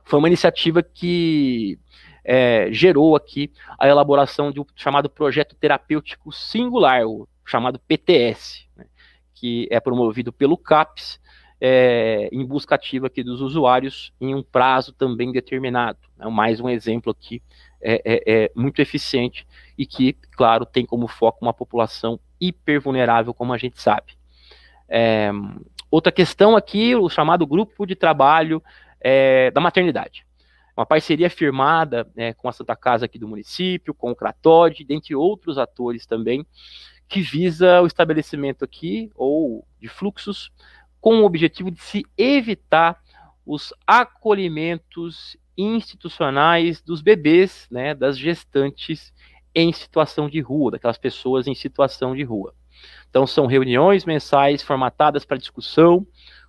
Foi uma iniciativa que gerou aqui a elaboração de um chamado projeto terapêutico singular, o chamado PTS, que é promovido pelo CAPES, em busca ativa aqui dos usuários em um prazo também determinado. Mais um exemplo aqui muito eficiente e que, claro, tem como foco uma população hipervulnerável, como a gente sabe. Outra questão aqui, o chamado grupo de trabalho da maternidade. Uma parceria firmada com a Santa Casa aqui do município, com o Cratod, dentre outros atores também, que visa o estabelecimento aqui, ou de fluxos, com o objetivo de se evitar os acolhimentos institucionais dos bebês, das gestantes em situação de rua, daquelas pessoas em situação de rua. Então, são reuniões mensais formatadas para discussão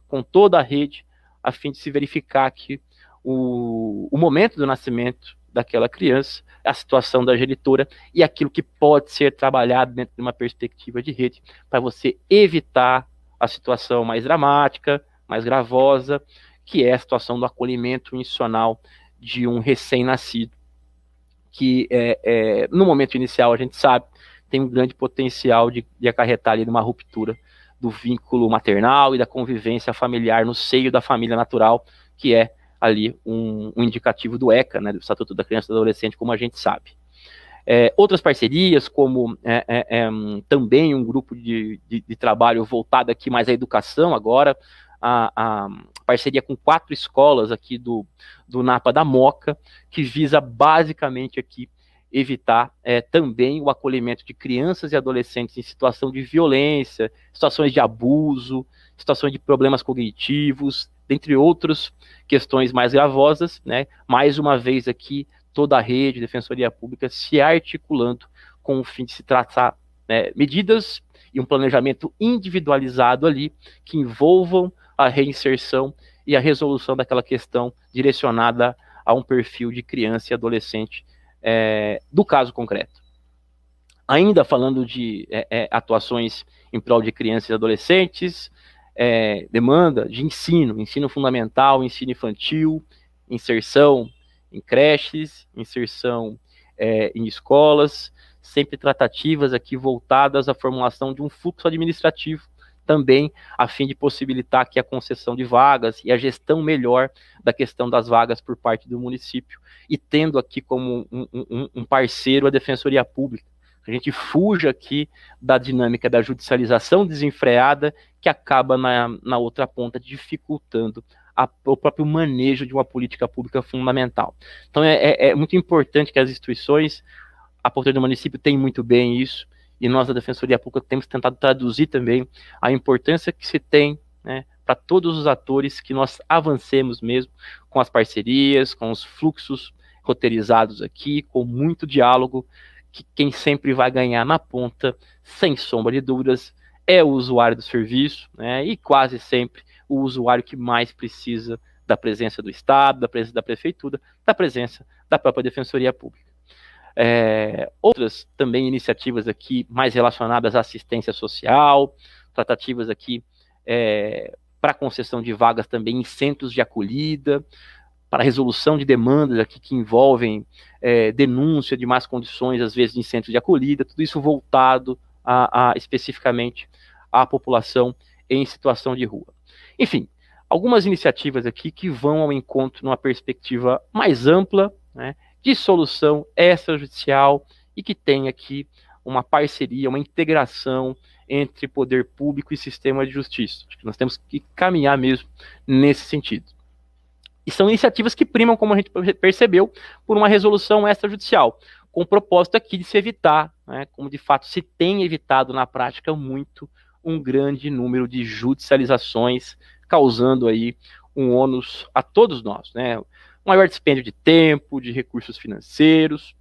com toda a rede, a fim de se verificar que o momento do nascimento daquela criança, a situação da genitora e aquilo que pode ser trabalhado dentro de uma perspectiva de rede, para você evitar a situação mais dramática, mais gravosa, que é a situação do acolhimento institucional de um recém-nascido, que no momento inicial, a gente sabe, tem um grande potencial de acarretar ali numa ruptura do vínculo maternal e da convivência familiar no seio da família natural, que é ali um indicativo do ECA, do Estatuto da Criança e do Adolescente, como a gente sabe. Outras parcerias, como também um grupo de trabalho voltado aqui mais à educação agora, a parceria com 4 escolas aqui do NAPA da Moca, que visa basicamente aqui evitar também o acolhimento de crianças e adolescentes em situação de violência, situações de abuso, situações de problemas cognitivos, dentre outras questões mais gravosas, mais uma vez aqui, toda a rede, Defensoria Pública, se articulando com o fim de se traçar medidas e um planejamento individualizado ali, que envolvam a reinserção e a resolução daquela questão direcionada a um perfil de criança e adolescente do caso concreto. Ainda falando de atuações em prol de crianças e adolescentes, demanda de ensino fundamental, ensino infantil, inserção em creches, inserção em escolas, sempre tratativas aqui voltadas à formulação de um fluxo administrativo, também a fim de possibilitar aqui a concessão de vagas e a gestão melhor da questão das vagas por parte do município, e tendo aqui como um parceiro a Defensoria Pública. A gente fuja aqui da dinâmica da judicialização desenfreada, que acaba na outra ponta dificultando o próprio manejo de uma política pública fundamental. Então é muito importante que as instituições, a portaria do município tem muito bem isso, e nós da Defensoria Pública temos tentado traduzir também a importância que se tem para todos os atores que nós avancemos mesmo com as parcerias, com os fluxos roteirizados aqui, com muito diálogo, que quem sempre vai ganhar na ponta, sem sombra de dúvidas, é o usuário do serviço, né, e quase sempre o usuário que mais precisa da presença do Estado, da presença da Prefeitura, da presença da própria Defensoria Pública. Outras também iniciativas aqui mais relacionadas à assistência social, tratativas aqui para concessão de vagas também em centros de acolhida, para resolução de demandas aqui que envolvem denúncia de más condições, às vezes em centros de acolhida, tudo isso voltado especificamente à população em situação de rua. Enfim, algumas iniciativas aqui que vão ao encontro numa perspectiva mais ampla, né, de solução extrajudicial e que tem aqui uma parceria, uma integração entre poder público e sistema de justiça. Acho que nós temos que caminhar mesmo nesse sentido. E são iniciativas que primam, como a gente percebeu, por uma resolução extrajudicial, com o propósito aqui de se evitar, né, como de fato se tem evitado na prática muito, um grande número de judicializações, causando aí um ônus a todos nós, né? Um maior dispêndio de tempo, de recursos financeiros,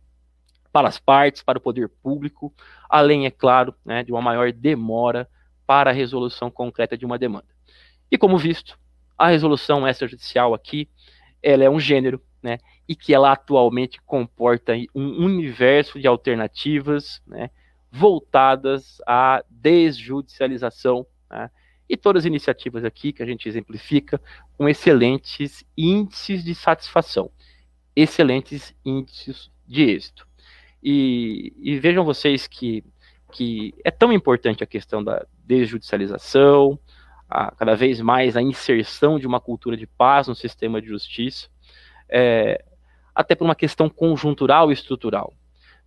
para as partes, para o poder público, além, é claro, né, de uma maior demora para a resolução concreta de uma demanda. E como visto, a resolução extrajudicial aqui, ela é um gênero, né, e que ela atualmente comporta um universo de alternativas, né, voltadas à desjudicialização, né, e todas as iniciativas aqui que a gente exemplifica com excelentes índices de satisfação, excelentes índices de êxito. E vejam vocês que é tão importante a questão da desjudicialização, cada vez mais a inserção de uma cultura de paz no sistema de justiça, até por uma questão conjuntural e estrutural.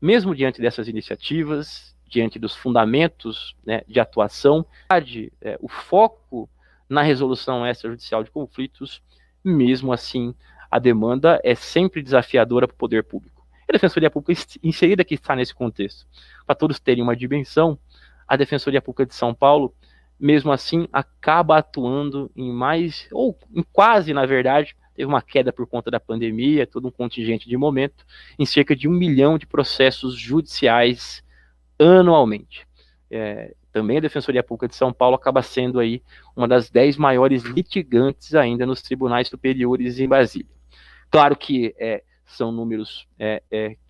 Mesmo diante dessas iniciativas, diante dos fundamentos, né, de atuação, o foco na resolução extrajudicial de conflitos, mesmo assim, a demanda é sempre desafiadora para o poder público. A Defensoria Pública inserida que está nesse contexto. Para todos terem uma dimensão, a Defensoria Pública de São Paulo, mesmo assim, acaba atuando em mais, ou em quase, na verdade, teve uma queda por conta da pandemia, todo um contingente de momento, em cerca de 1 milhão de processos judiciais anualmente. Também a Defensoria Pública de São Paulo acaba sendo aí uma das 10 maiores litigantes ainda nos tribunais superiores em Brasília. Claro que são números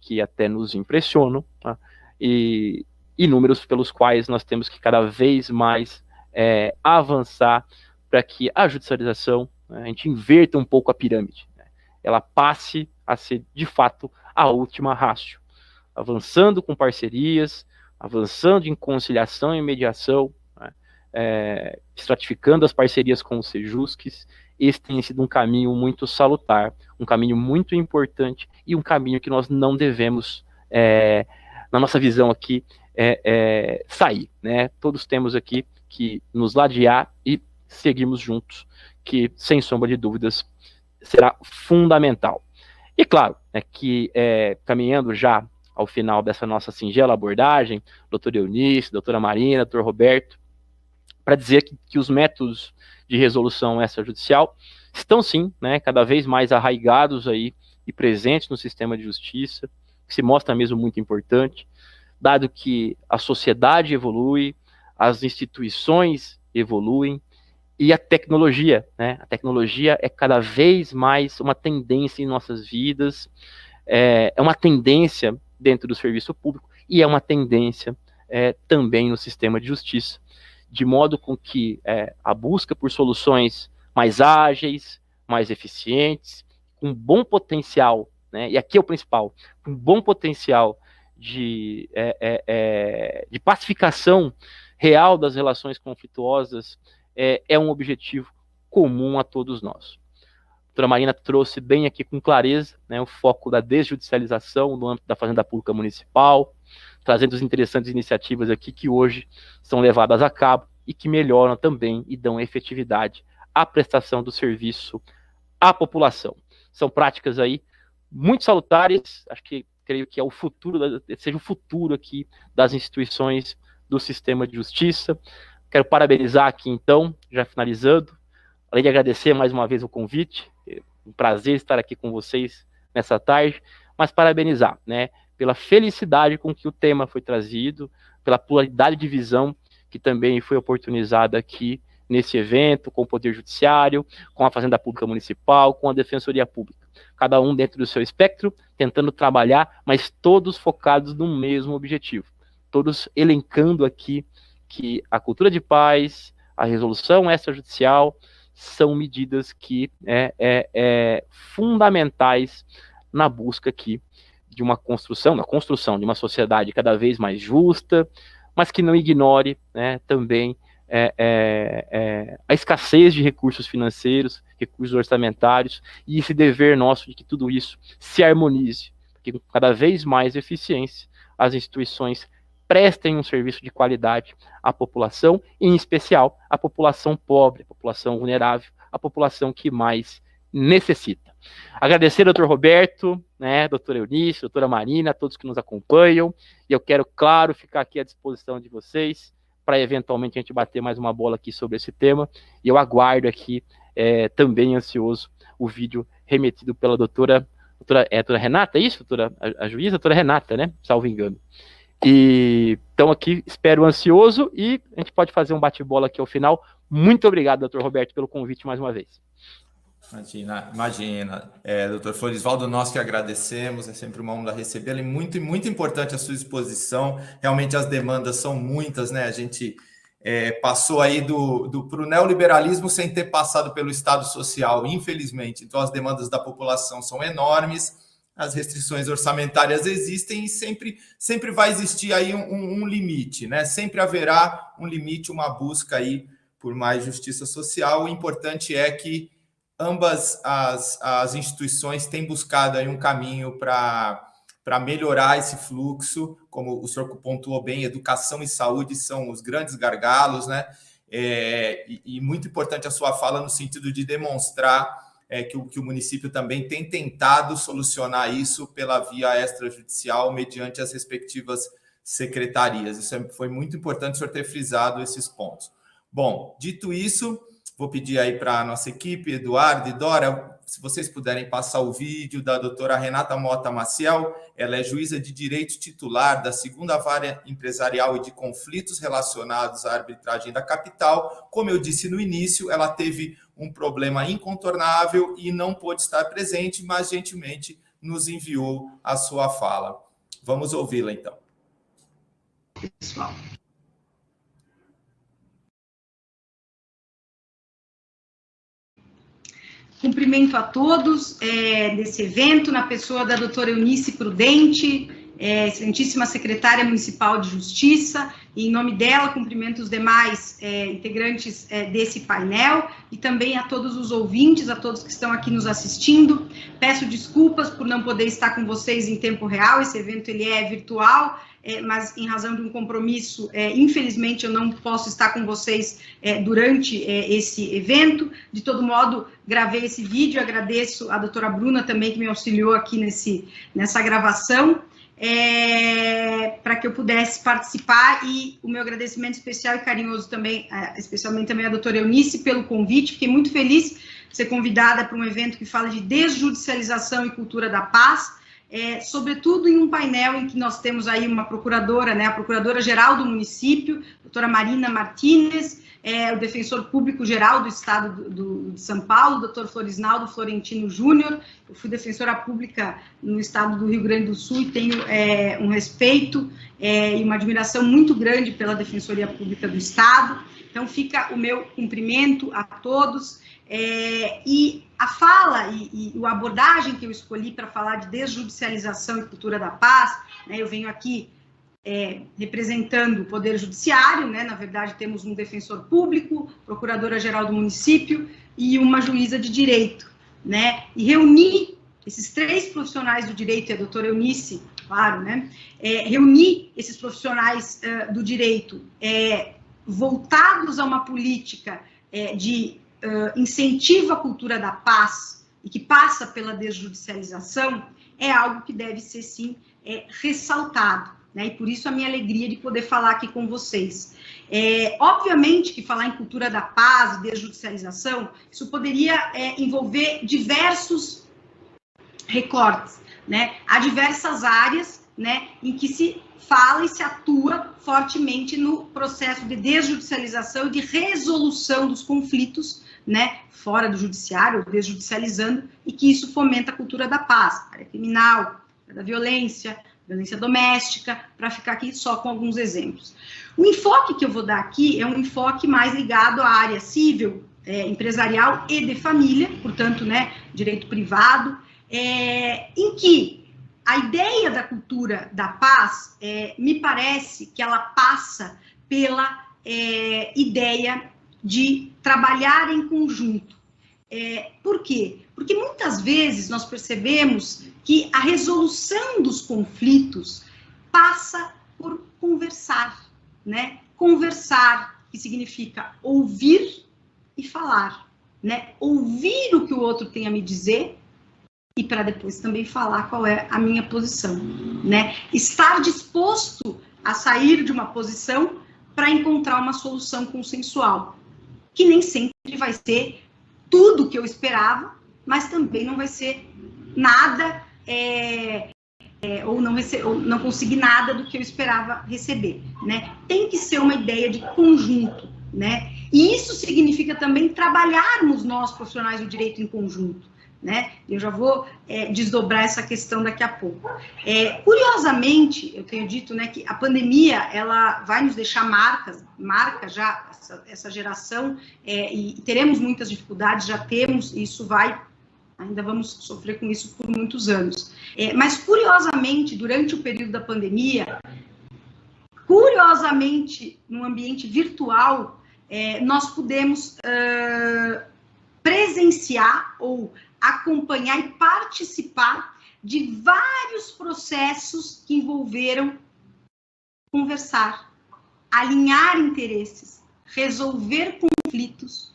que até nos impressionam, tá? E números pelos quais nós temos que cada vez mais avançar para que a judicialização, né, a gente inverta um pouco a pirâmide, né? Ela passe a ser, de fato, a última ratio, avançando com parcerias, avançando em conciliação e mediação, né, estratificando as parcerias com os Sejusques. Esse tem sido um caminho muito salutar, um caminho muito importante e um caminho que nós não devemos, na nossa visão aqui, sair, né? Todos temos aqui que nos ladear e seguirmos juntos, que, sem sombra de dúvidas, será fundamental. E claro, que caminhando já ao final dessa nossa singela abordagem, doutora Eunice, doutora Marina, doutor Roberto, para dizer que os métodos de resolução extrajudicial estão sim, né, cada vez mais arraigados aí e presentes no sistema de justiça, que se mostra mesmo muito importante, dado que a sociedade evolui, as instituições evoluem e a tecnologia, né? A tecnologia é cada vez mais uma tendência em nossas vidas, é uma tendência dentro do serviço público e é uma tendência também no sistema de justiça, de modo com que a busca por soluções mais ágeis, mais eficientes, com bom potencial, né? E aqui é o principal, com bom potencial de pacificação real das relações conflituosas, é um objetivo comum a todos nós. A doutora Marina trouxe bem aqui com clareza, né, o foco da desjudicialização no âmbito da Fazenda Pública Municipal, trazendo as interessantes iniciativas aqui que hoje são levadas a cabo e que melhoram também e dão efetividade à prestação do serviço à população. São práticas aí muito salutares, creio que é o futuro, seja o futuro aqui das instituições do sistema de justiça. Quero parabenizar aqui, então, já finalizando, Além de agradecer mais uma vez o convite, é um prazer estar aqui com vocês nessa tarde, mas parabenizar, né, pela felicidade com que o tema foi trazido, pela pluralidade de visão que também foi oportunizada aqui nesse evento, com o Poder Judiciário, com a Fazenda Pública Municipal, com a Defensoria Pública. Cada um dentro do seu espectro, tentando trabalhar, mas todos focados no mesmo objetivo. Todos elencando aqui que a cultura de paz, a resolução extrajudicial, são medidas que fundamentais na busca aqui de uma construção, da construção de uma sociedade cada vez mais justa, mas que não ignore, né, também a escassez de recursos financeiros, recursos orçamentários, e esse dever nosso de que tudo isso se harmonize, que com cada vez mais eficiência as instituições prestem um serviço de qualidade à população, e em especial à população pobre, à população vulnerável, à população que mais necessita. Agradecer ao Dr. Roberto, né, doutora Eunice, doutora Marina, a todos que nos acompanham, e eu quero, claro, ficar aqui à disposição de vocês, para eventualmente a gente bater mais uma bola aqui sobre esse tema, e eu aguardo aqui, também ansioso, o vídeo remetido pela doutora Renata, é isso, a juíza, doutora Renata, né, salvo engano. E então aqui, espero ansioso, e a gente pode fazer um bate-bola aqui ao final. Muito obrigado, doutor Roberto, pelo convite mais uma vez. Imagina. Doutor Florisvaldo, nós que agradecemos, é sempre uma honra recebê-lo, e muito importante a sua exposição. Realmente as demandas são muitas, né? A gente passou aí para o neoliberalismo sem ter passado pelo Estado Social, infelizmente. Então as demandas da população são enormes, as restrições orçamentárias existem, e sempre vai existir aí um limite, né? Sempre haverá um limite, uma busca aí por mais justiça social. O importante é que ambas as instituições têm buscado aí um caminho para melhorar esse fluxo, como o senhor pontuou bem, educação e saúde são os grandes gargalos, né? E muito importante a sua fala no sentido de demonstrar que o município também tem tentado solucionar isso pela via extrajudicial, mediante as respectivas secretarias. Isso foi muito importante o senhor ter frisado esses pontos. Bom, dito isso, vou pedir aí para a nossa equipe, Eduardo e Dora, se vocês puderem passar o vídeo da doutora Renata Mota Maciel. Ela é juíza de direito titular da 2ª Vara Empresarial e de Conflitos Relacionados à Arbitragem da Capital. Como eu disse no início, ela teve um problema incontornável e não pôde estar presente, mas gentilmente nos enviou a sua fala. Vamos ouvi-la, então. Pessoal. Cumprimento a todos desse evento, na pessoa da doutora Eunice Prudente, excelentíssima secretária municipal de Justiça, e em nome dela cumprimento os demais integrantes desse painel, e também a todos os ouvintes, a todos que estão aqui nos assistindo. Peço desculpas por não poder estar com vocês em tempo real, esse evento ele é virtual, mas em razão de um compromisso, infelizmente eu não posso estar com vocês durante esse evento. De todo modo, gravei esse vídeo, agradeço a doutora Bruna também, que me auxiliou aqui nessa gravação, para que eu pudesse participar, e o meu agradecimento especial e carinhoso também, especialmente também à doutora Eunice, pelo convite. Fiquei muito feliz de ser convidada para um evento que fala de desjudicialização e cultura da paz, sobretudo em um painel em que nós temos aí uma procuradora, né, a Procuradora-Geral do município, doutora Marina Martínez, o Defensor Público-Geral do Estado de São Paulo, doutor Florisnaldo Florentino Júnior. Eu fui defensora pública no Estado do Rio Grande do Sul e tenho um respeito e uma admiração muito grande pela Defensoria Pública do Estado. Então, fica o meu cumprimento a todos. E a fala e a abordagem que eu escolhi para falar de desjudicialização e cultura da paz, né, eu venho aqui representando o Poder Judiciário, né, na verdade temos um defensor público, Procuradora-Geral do município e uma juíza de direito, né, e reunir esses 3 profissionais do direito, e a doutora Eunice, claro, né, reunir esses profissionais do direito voltados a uma política de incentivo à cultura da paz e que passa pela desjudicialização, é algo que deve ser, sim, ressaltado, né? E por isso a minha alegria de poder falar aqui com vocês. Obviamente que falar em cultura da paz e desjudicialização, isso poderia envolver diversos recortes, né? Há diversas áreas, né, em que se fala e se atua fortemente no processo de desjudicialização e de resolução dos conflitos, né, fora do judiciário, desjudicializando, e que isso fomenta a cultura da paz, área criminal, da violência doméstica, para ficar aqui só com alguns exemplos. O enfoque que eu vou dar aqui é um enfoque mais ligado à área civil, empresarial e de família, portanto, né, direito privado, em que a ideia da cultura da paz, me parece que ela passa pela ideia de trabalhar em conjunto. Por quê? Porque muitas vezes nós percebemos que a resolução dos conflitos passa por conversar, né? Conversar, que significa ouvir e falar, né? Ouvir o que o outro tem a me dizer e para depois também falar qual é a minha posição, né? Estar disposto a sair de uma posição para encontrar uma solução consensual, que nem sempre vai ser tudo que eu esperava, mas também não vai ser nada, ou não conseguir nada do que eu esperava receber, né? Tem que ser uma ideia de conjunto, né? E isso significa também trabalharmos nós, profissionais do direito, em conjunto, né? Eu já vou desdobrar essa questão daqui a pouco. Curiosamente, eu tenho dito, né, que a pandemia, ela vai nos deixar marca já essa geração, e teremos muitas dificuldades, já temos, e isso ainda vamos sofrer com isso por muitos anos. Mas, curiosamente, durante o período da pandemia, curiosamente, no ambiente virtual, nós pudemos presenciar ou acompanhar e participar de vários processos que envolveram conversar, alinhar interesses, resolver conflitos,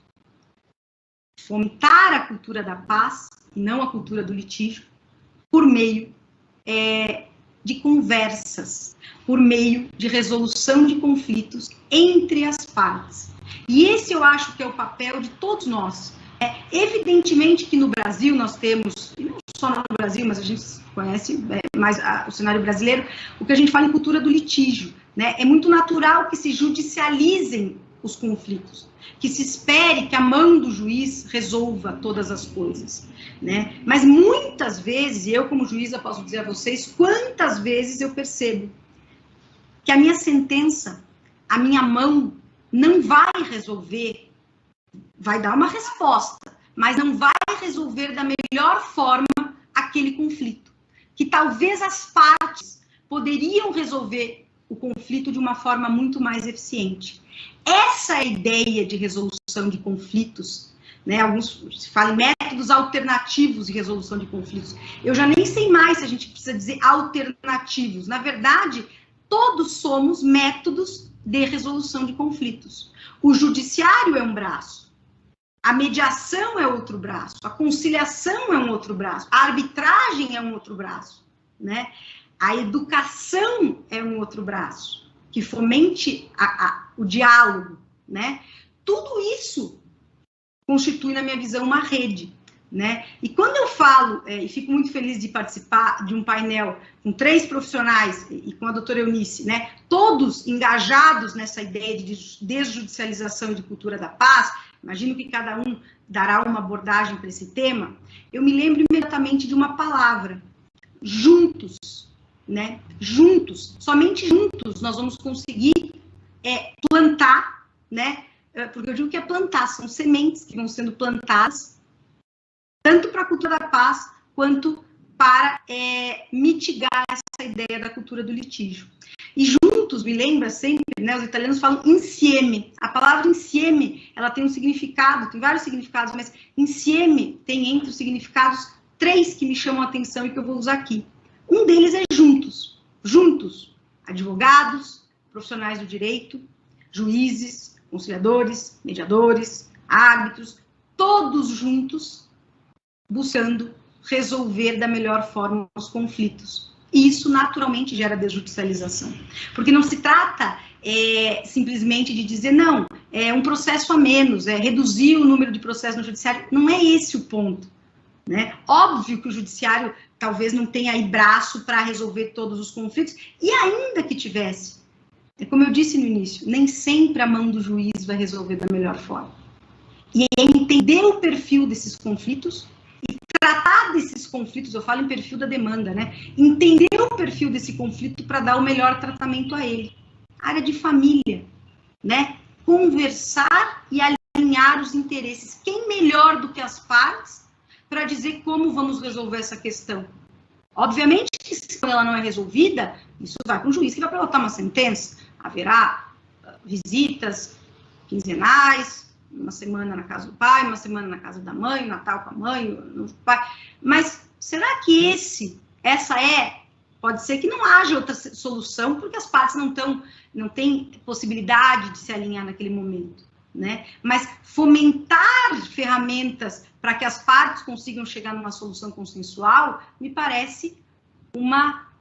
fomentar a cultura da paz, e não a cultura do litígio, por meio de conversas, por meio de resolução de conflitos entre as partes. E esse eu acho que é o papel de todos nós. Evidentemente que no Brasil nós temos, e não só no Brasil, mas a gente conhece mais o cenário brasileiro, o que a gente fala em cultura do litígio, né? É muito natural que se judicializem os conflitos, que se espere que a mão do juiz resolva todas as coisas, né? Mas muitas vezes, e eu como juíza posso dizer a vocês, quantas vezes eu percebo que a minha sentença, a minha mão, não vai resolver, vai dar uma resposta, mas não vai resolver da melhor forma aquele conflito, que talvez as partes poderiam resolver o conflito de uma forma muito mais eficiente. Essa é a ideia de resolução de conflitos, né? Alguns se falam em métodos alternativos de resolução de conflitos. Eu já nem sei mais se a gente precisa dizer alternativos. Na verdade, todos somos métodos de resolução de conflitos. O judiciário é um braço, a mediação é outro braço, a conciliação é um outro braço, a arbitragem é um outro braço, né? A educação é um outro braço, que fomente o diálogo, né? Tudo isso constitui, na minha visão, uma rede, né? E quando eu falo, e fico muito feliz de participar de um painel com 3 profissionais e com a doutora Eunice, né? Todos engajados nessa ideia de desjudicialização e de cultura da paz, imagino que cada um dará uma abordagem para esse tema, eu me lembro imediatamente de uma palavra, juntos, né? Juntos, somente juntos nós vamos conseguir plantar, né? Porque eu digo que é plantar, são sementes que vão sendo plantadas, tanto para a cultura da paz, quanto para mitigar essa ideia da cultura do litígio. E juntos, me lembra sempre, né, os italianos falam insieme. A palavra insieme, ela tem um significado, tem vários significados, mas insieme tem entre os significados 3 que me chamam a atenção e que eu vou usar aqui. Um deles é juntos. Juntos, advogados, profissionais do direito, juízes, conciliadores, mediadores, árbitros, todos juntos buscando resolver da melhor forma os conflitos, E isso naturalmente gera desjudicialização. Porque não se trata simplesmente de dizer, não, é um processo a menos, reduzir o número de processos no judiciário. Não é esse o ponto, né? Óbvio que o judiciário talvez não tenha aí braço para resolver todos os conflitos, e ainda que tivesse, como eu disse no início, nem sempre a mão do juiz vai resolver da melhor forma. E é entender o perfil desses conflitos e tratar desses conflitos, eu falo em perfil da demanda, né? Entender o perfil desse conflito para dar o melhor tratamento a ele. Área de família, né? Conversar e alinhar os interesses. Quem melhor do que as partes para dizer como vamos resolver essa questão? Obviamente que se ela não é resolvida, isso vai para o juiz que vai pilotar uma sentença. Haverá visitas quinzenais, uma semana na casa do pai, uma semana na casa da mãe, Natal com a mãe, no pai. Mas será que pode ser que não haja outra solução, porque as partes não têm possibilidade de se alinhar naquele momento, né? Mas fomentar ferramentas para que as partes consigam chegar numa solução consensual, me parece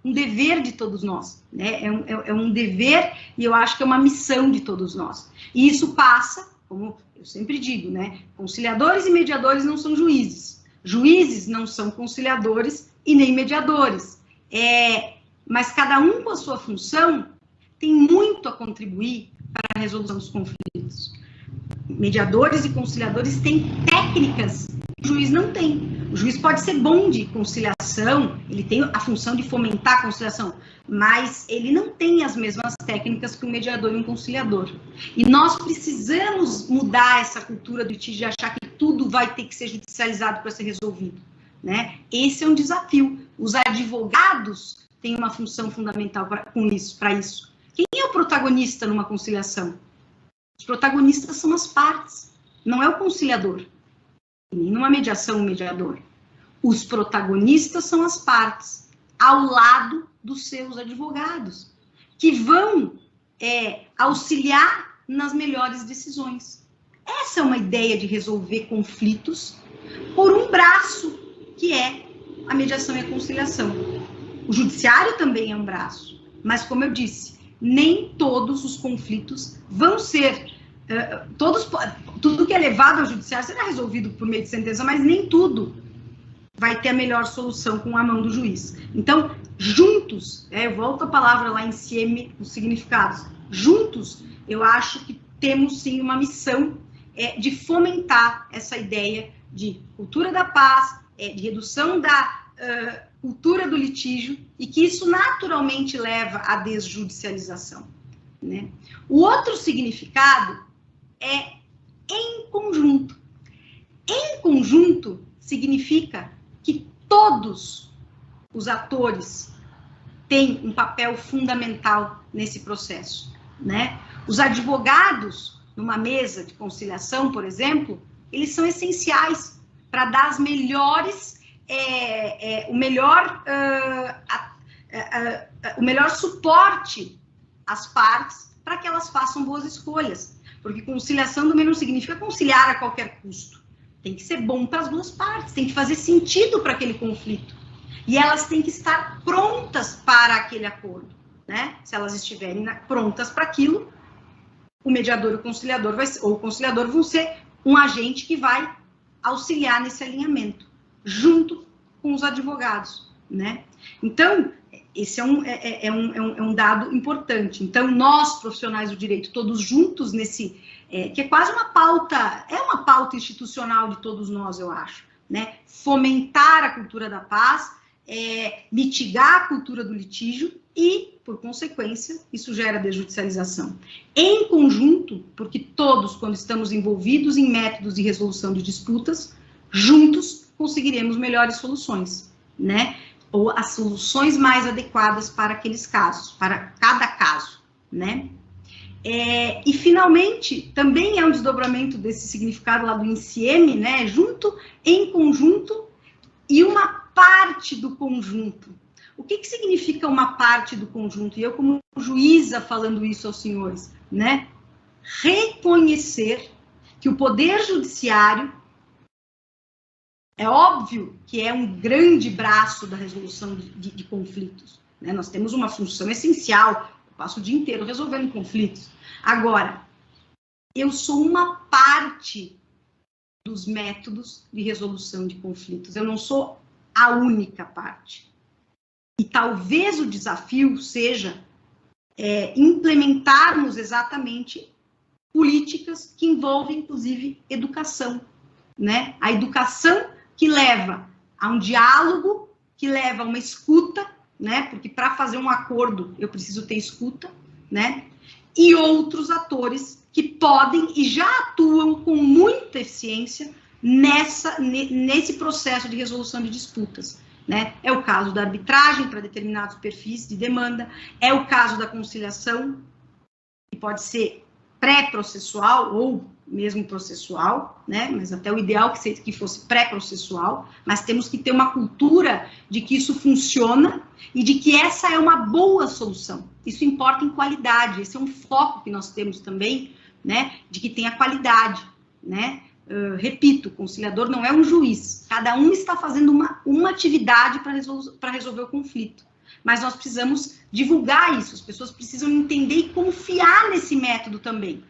um dever de todos nós, né? É um dever e eu acho que é uma missão de todos nós. E isso passa, como eu sempre digo, né? Conciliadores e mediadores não são juízes. Juízes não são conciliadores e nem mediadores. Mas cada um com a sua função tem muito a contribuir para a resolução dos conflitos. Mediadores e conciliadores têm técnicas que o juiz não tem. O juiz pode ser bom de conciliação, ele tem a função de fomentar a conciliação, mas ele não tem as mesmas técnicas que um mediador e um conciliador. E nós precisamos mudar essa cultura do litígio de achar que tudo vai ter que ser judicializado para ser resolvido, né? Esse é um desafio. Os advogados têm uma função fundamental para isso. Quem é o protagonista numa conciliação? Os protagonistas são as partes, não é o conciliador. Nem numa mediação, o mediador. Os protagonistas são as partes, ao lado dos seus advogados, que vão auxiliar nas melhores decisões. Essa é uma ideia de resolver conflitos por um braço, que é a mediação e a conciliação. O judiciário também é um braço, mas como eu disse, nem todos os conflitos vão ser, tudo que é levado ao judiciário será resolvido por meio de sentença, mas nem tudo vai ter a melhor solução com a mão do juiz. Então, juntos, eu volto a palavra lá em cima, os significados, juntos, eu acho que temos sim uma missão de fomentar essa ideia de cultura da paz, de redução da cultura do litígio, e que isso naturalmente leva à desjudicialização, né? O outro significado é em conjunto. Em conjunto significa que todos os atores têm um papel fundamental nesse processo, né? Os advogados, numa mesa de conciliação, por exemplo, eles são essenciais para dar as melhores, o melhor suporte às partes para que elas façam boas escolhas. Porque conciliação também não significa conciliar a qualquer custo. Tem que ser bom para as duas partes, tem que fazer sentido para aquele conflito. E elas têm que estar prontas para aquele acordo, né? Se elas estiverem prontas para aquilo, o mediador e o conciliador ou o conciliador vão ser um agente que vai auxiliar nesse alinhamento, junto com os advogados, né? Então, esse é um dado importante. Então, nós, profissionais do direito, todos juntos nesse, que é quase uma pauta institucional de todos nós, eu acho, né? Fomentar a cultura da paz, mitigar a cultura do litígio e, por consequência, isso gera desjudicialização. Em conjunto, porque todos, quando estamos envolvidos em métodos de resolução de disputas, juntos conseguiremos melhores soluções, né? Ou as soluções mais adequadas para aqueles casos, para cada caso, né? E, finalmente, também é um desdobramento desse significado lá do INSIEME, né? Junto, em conjunto e uma parte do conjunto. O que significa uma parte do conjunto? E eu, como juíza, falando isso aos senhores, né? Reconhecer que o Poder Judiciário é óbvio que é um grande braço da resolução de conflitos, né? Nós temos uma função essencial, eu passo o dia inteiro resolvendo conflitos. Agora, eu sou uma parte dos métodos de resolução de conflitos, eu não sou a única parte. E talvez o desafio seja implementarmos exatamente políticas que envolvem, inclusive, educação, né? A educação que leva a um diálogo, que leva a uma escuta, né? Porque para fazer um acordo eu preciso ter escuta, né? E outros atores que podem e já atuam com muita eficiência nesse processo de resolução de disputas, né? É o caso da arbitragem para determinados perfis de demanda, é o caso da conciliação, que pode ser pré-processual ou mesmo processual, né? Mas até o ideal que fosse pré-processual, mas temos que ter uma cultura de que isso funciona e de que essa é uma boa solução. Isso importa em qualidade, esse é um foco que nós temos também, né? De que tenha qualidade, né? Repito, o conciliador não é um juiz, cada um está fazendo uma atividade para resolver o conflito, mas nós precisamos divulgar isso, as pessoas precisam entender e confiar nesse método também.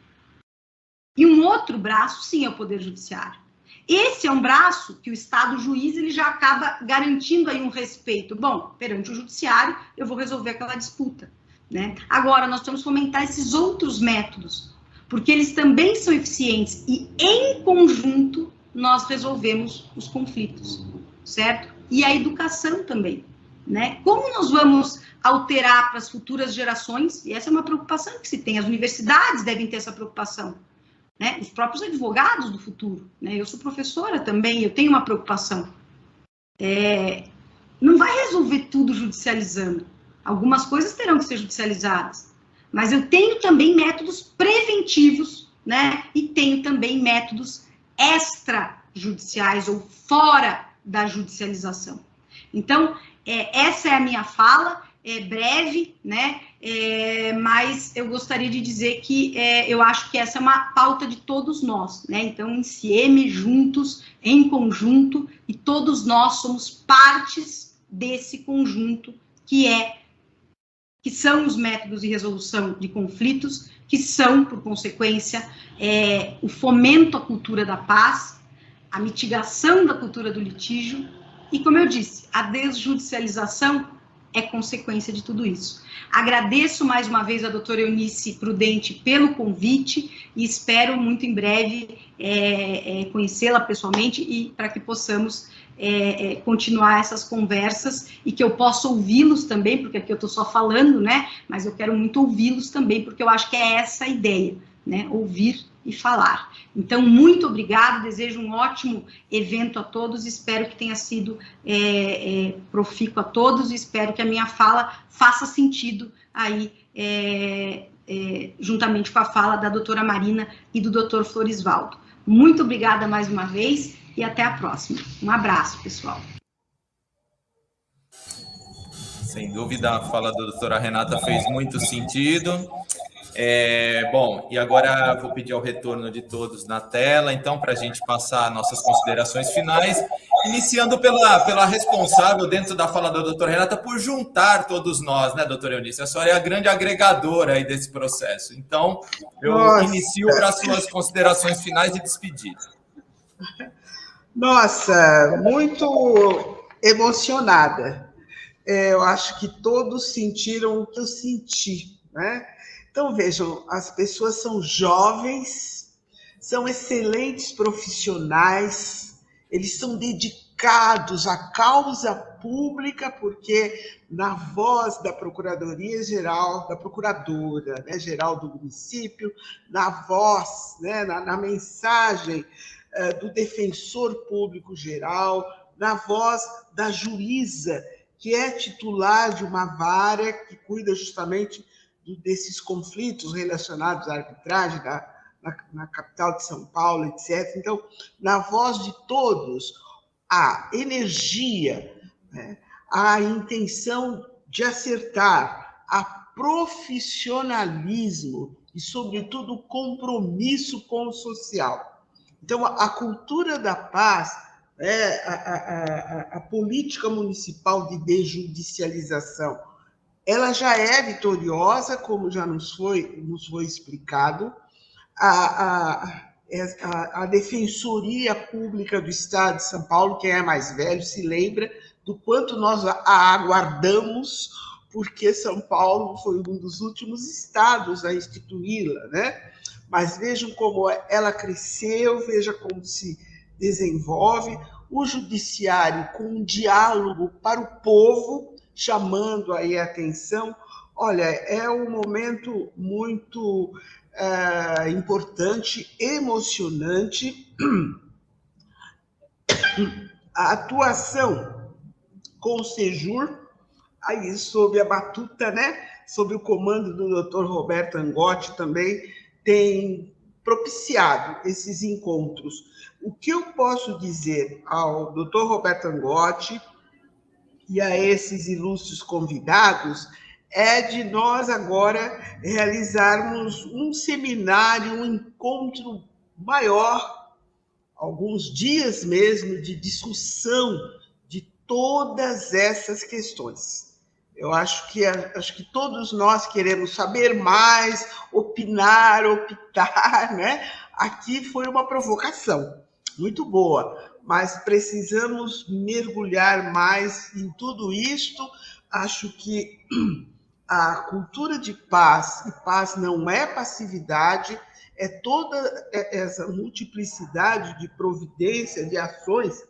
E um outro braço, sim, é o Poder Judiciário. Esse é um braço que o Estado juiz ele já acaba garantindo aí um respeito. Bom, perante o Judiciário, eu vou resolver aquela disputa, né? Agora, nós temos que fomentar esses outros métodos, porque eles também são eficientes e, em conjunto, nós resolvemos os conflitos, certo? E a educação também, né? Como nós vamos alterar para as futuras gerações, e essa é uma preocupação que se tem, as universidades devem ter essa preocupação, né? Os próprios advogados do futuro, né? Eu sou professora também, eu tenho uma preocupação. Não vai resolver tudo judicializando, algumas coisas terão que ser judicializadas, mas eu tenho também métodos preventivos, né? E tenho também métodos extrajudiciais ou fora da judicialização. Então, essa é a minha fala, é breve, né? Mas eu gostaria de dizer que eu acho que essa é uma pauta de todos nós, né? Então, iniciemos juntos, em conjunto, e todos nós somos partes desse conjunto que são os métodos de resolução de conflitos, que são, por consequência, o fomento à cultura da paz, a mitigação da cultura do litígio e, como eu disse, a desjudicialização é consequência de tudo isso. Agradeço mais uma vez a doutora Eunice Prudente pelo convite e espero muito em breve conhecê-la pessoalmente e para que possamos continuar essas conversas e que eu possa ouvi-los também, porque aqui eu estou só falando, né? Mas eu quero muito ouvi-los também, porque eu acho que é essa a ideia, né? Ouvir e falar. Então, muito obrigado, desejo um ótimo evento a todos, espero que tenha sido profícuo a todos e espero que a minha fala faça sentido aí, juntamente com a fala da doutora Marina e do doutor Florisvaldo. Muito obrigada mais uma vez e até a próxima. Um abraço, pessoal. Sem dúvida, a fala da doutora Renata fez muito sentido. Bom, e agora vou pedir ao retorno de todos na tela, então, para a gente passar nossas considerações finais, iniciando pela responsável, dentro da fala da doutora Renata, por juntar todos nós, né, doutora Eunice? A senhora é a grande agregadora aí desse processo. Então, eu inicio para as suas considerações finais e despedida. Nossa, muito emocionada. Eu acho que todos sentiram o que eu senti, né? Então, vejam, as pessoas são jovens, são excelentes profissionais, eles são dedicados à causa pública, porque na voz da Procuradoria-Geral, da Procuradora, né, Geral do município, na voz, né, na mensagem do Defensor Público Geral, na voz da juíza, que é titular de uma vara que cuida justamente desses conflitos relacionados à arbitragem na capital de São Paulo, etc. Então, na voz de todos, a energia, né, a intenção de acertar, a profissionalismo e, sobretudo, o compromisso com o social. Então, a cultura da paz, a política municipal de desjudicialização, ela já é vitoriosa, como já nos foi explicado. A Defensoria Pública do Estado de São Paulo, quem é mais velho se lembra do quanto nós a aguardamos, porque São Paulo foi um dos últimos estados a instituí-la, né? Mas vejam como ela cresceu, veja como se desenvolve. O judiciário com um diálogo para o povo, chamando aí a atenção. Olha, é um momento muito importante, emocionante. A atuação com o Sejur, aí sob a batuta, né? Sob o comando do Dr. Roberto Angotti também, tem propiciado esses encontros. O que eu posso dizer ao Dr. Roberto Angotti e a esses ilustres convidados é de nós agora realizarmos um seminário, um encontro maior, alguns dias mesmo, de discussão de todas essas questões. Eu acho que todos nós queremos saber mais, opinar, optar, né? Aqui foi uma provocação muito boa, mas precisamos mergulhar mais em tudo isto. Acho que a cultura de paz, e paz não é passividade, é toda essa multiplicidade de providência, de ações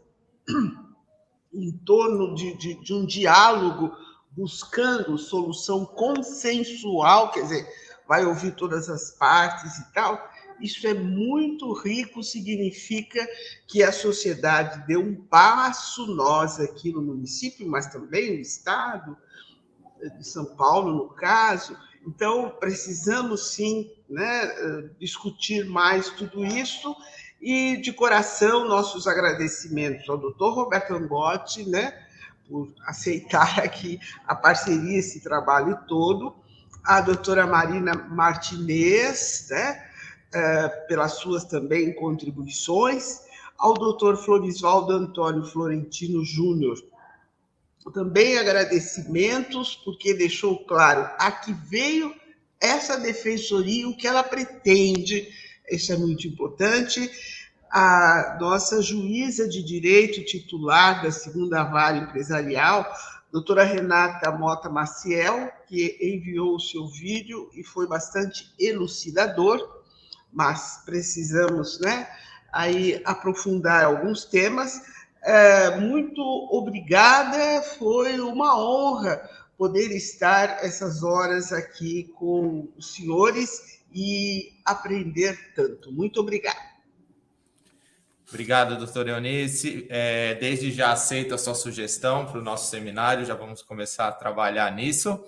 em torno de um diálogo, buscando solução consensual, quer dizer, vai ouvir todas as partes e tal. Isso é muito rico, significa que a sociedade deu um passo, nós aqui no município, mas também no estado de São Paulo, no caso. Então, precisamos, sim, né, discutir mais tudo isso. E, de coração, nossos agradecimentos ao doutor Roberto Angotti, né, por aceitar aqui a parceria, esse trabalho todo, à doutora Marina Martinez, né, pelas suas também contribuições, ao doutor Florisvaldo Antônio Florentino Júnior, também agradecimentos, porque deixou claro a que veio essa defensoria, o que ela pretende. Isso é muito importante. A nossa juíza de direito titular da segunda vara empresarial, doutora Renata Mota Maciel, que enviou o seu vídeo e foi bastante elucidador, mas precisamos, né, aí aprofundar alguns temas. Muito obrigada, foi uma honra poder estar essas horas aqui com os senhores e aprender tanto. Muito obrigada. Obrigado, doutora Eunice. Desde já aceito a sua sugestão para o nosso seminário, já vamos começar a trabalhar nisso.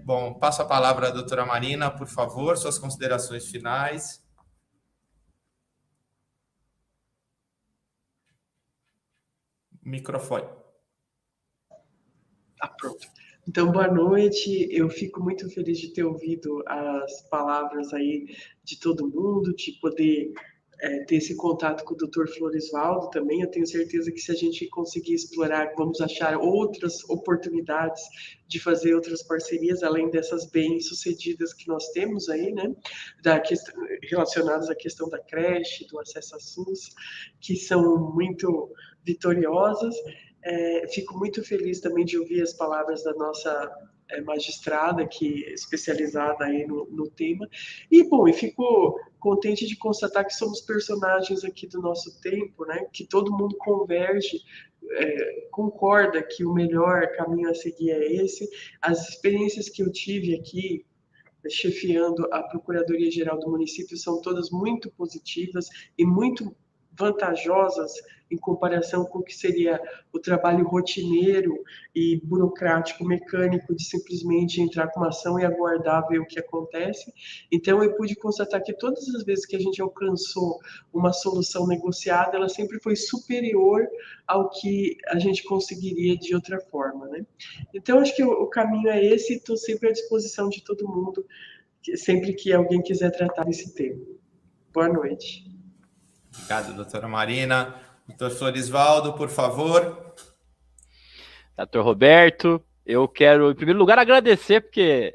Bom, passo a palavra à doutora Marina, por favor, suas considerações finais. Microfone. Pronto. Então, boa noite. Eu fico muito feliz de ter ouvido as palavras aí de todo mundo, de poder ter esse contato com o Dr. Florisvaldo também. Eu tenho certeza que se a gente conseguir explorar, vamos achar outras oportunidades de fazer outras parcerias, além dessas bem-sucedidas que nós temos aí, né? Relacionadas à questão da creche, do acesso à SUS, que são muito vitoriosas. Fico muito feliz também de ouvir as palavras da nossa magistrada, que é especializada aí no tema. E, bom, eu fico contente de constatar que somos personagens aqui do nosso tempo, né? Que todo mundo converge, concorda que o melhor caminho a seguir é esse. As experiências que eu tive aqui, chefiando a Procuradoria-Geral do município, são todas muito positivas e muito vantajosas em comparação com o que seria o trabalho rotineiro e burocrático, mecânico, de simplesmente entrar com uma ação e aguardar ver o que acontece. Então, eu pude constatar que todas as vezes que a gente alcançou uma solução negociada, ela sempre foi superior ao que a gente conseguiria de outra forma, né? Então, acho que o caminho é esse, e estou sempre à disposição de todo mundo, sempre que alguém quiser tratar desse tema. Boa noite. Obrigado, doutora Marina. Doutor Florisvaldo, por favor. Doutor Roberto, Eu quero, em primeiro lugar, agradecer, porque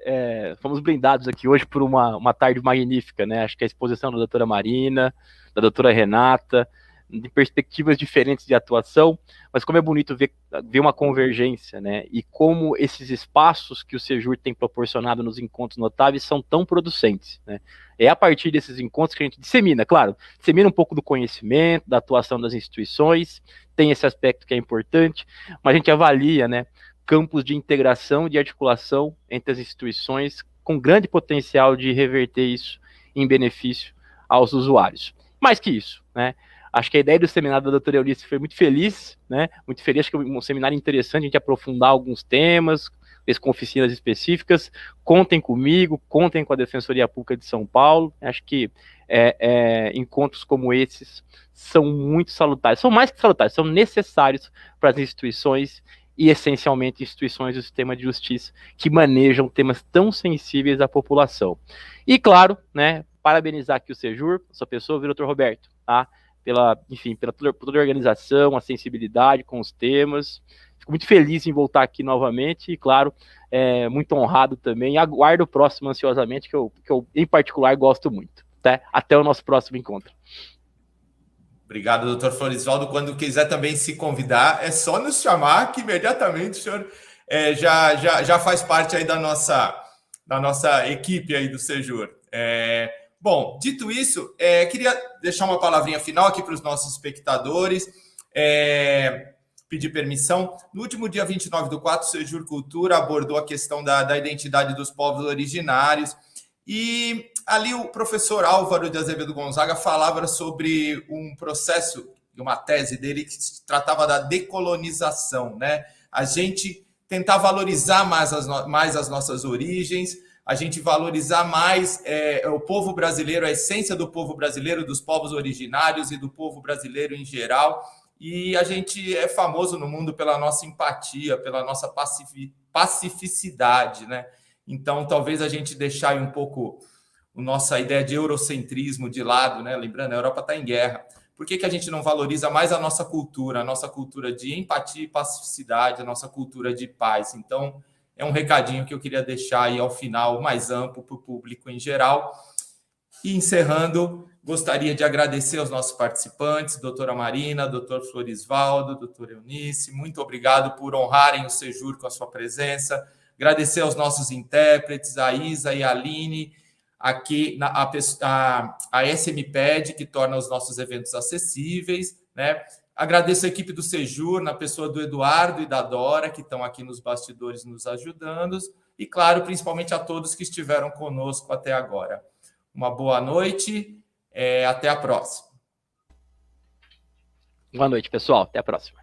fomos brindados aqui hoje por uma tarde magnífica, né? Acho que a exposição da doutora Marina, da doutora Renata, de perspectivas diferentes de atuação, mas como é bonito ver uma convergência, né? E como esses espaços que o Sejur tem proporcionado nos encontros notáveis são tão producentes, né? É a partir desses encontros que a gente dissemina, claro, dissemina um pouco do conhecimento, da atuação das instituições, tem esse aspecto que é importante, mas a gente avalia, né, campos de integração, de articulação entre as instituições, com grande potencial de reverter isso em benefício aos usuários. Mais que isso, né? Acho que a ideia do seminário da doutora Eunice foi muito feliz, né? Muito feliz, acho que é um seminário interessante, a gente aprofundar alguns temas, com oficinas específicas. Contem comigo, contem com a Defensoria Pública de São Paulo. Acho que encontros como esses são muito salutares, são mais que salutares, são necessários para as instituições e, essencialmente, instituições do sistema de justiça que manejam temas tão sensíveis à população. E, claro, né, parabenizar aqui o Sejur, sua pessoa, o Dr. Roberto, tá? Pela toda a organização, a sensibilidade com os temas. Fico muito feliz em voltar aqui novamente e, claro, muito honrado também. Aguardo o próximo ansiosamente, que eu em particular, gosto muito. Tá? Até o nosso próximo encontro. Obrigado, doutor Florisvaldo. Quando quiser também se convidar, é só nos chamar que imediatamente o senhor já faz parte aí da nossa equipe aí do Sejur. Bom, dito isso, queria deixar uma palavrinha final aqui para os nossos espectadores, pedir permissão. No último dia 29/4, o Sejur Cultura abordou a questão da identidade dos povos originários, e ali o professor Álvaro de Azevedo Gonzaga falava sobre um processo, uma tese dele que tratava da decolonização, né? A gente tentar valorizar mais as nossas origens, a gente valorizar mais o povo brasileiro, a essência do povo brasileiro, dos povos originários e do povo brasileiro em geral. E a gente é famoso no mundo pela nossa empatia, pela nossa pacificidade, né? Então, talvez a gente deixar aí um pouco a nossa ideia de eurocentrismo de lado, né? Lembrando, a Europa está em guerra. Por que a gente não valoriza mais a nossa cultura de empatia e pacificidade, a nossa cultura de paz? Então, é um recadinho que eu queria deixar aí ao final, mais amplo para o público em geral. E encerrando, gostaria de agradecer aos nossos participantes, doutora Marina, doutor Florisvaldo, doutora Eunice, muito obrigado por honrarem o Sejur com a sua presença. Agradecer aos nossos intérpretes, a Isa e a Aline, aqui a SMPED, que torna os nossos eventos acessíveis, né? Agradeço a equipe do Sejur, na pessoa do Eduardo e da Dora, que estão aqui nos bastidores nos ajudando, e, claro, principalmente a todos que estiveram conosco até agora. Uma boa noite, até a próxima. Boa noite, pessoal, até a próxima.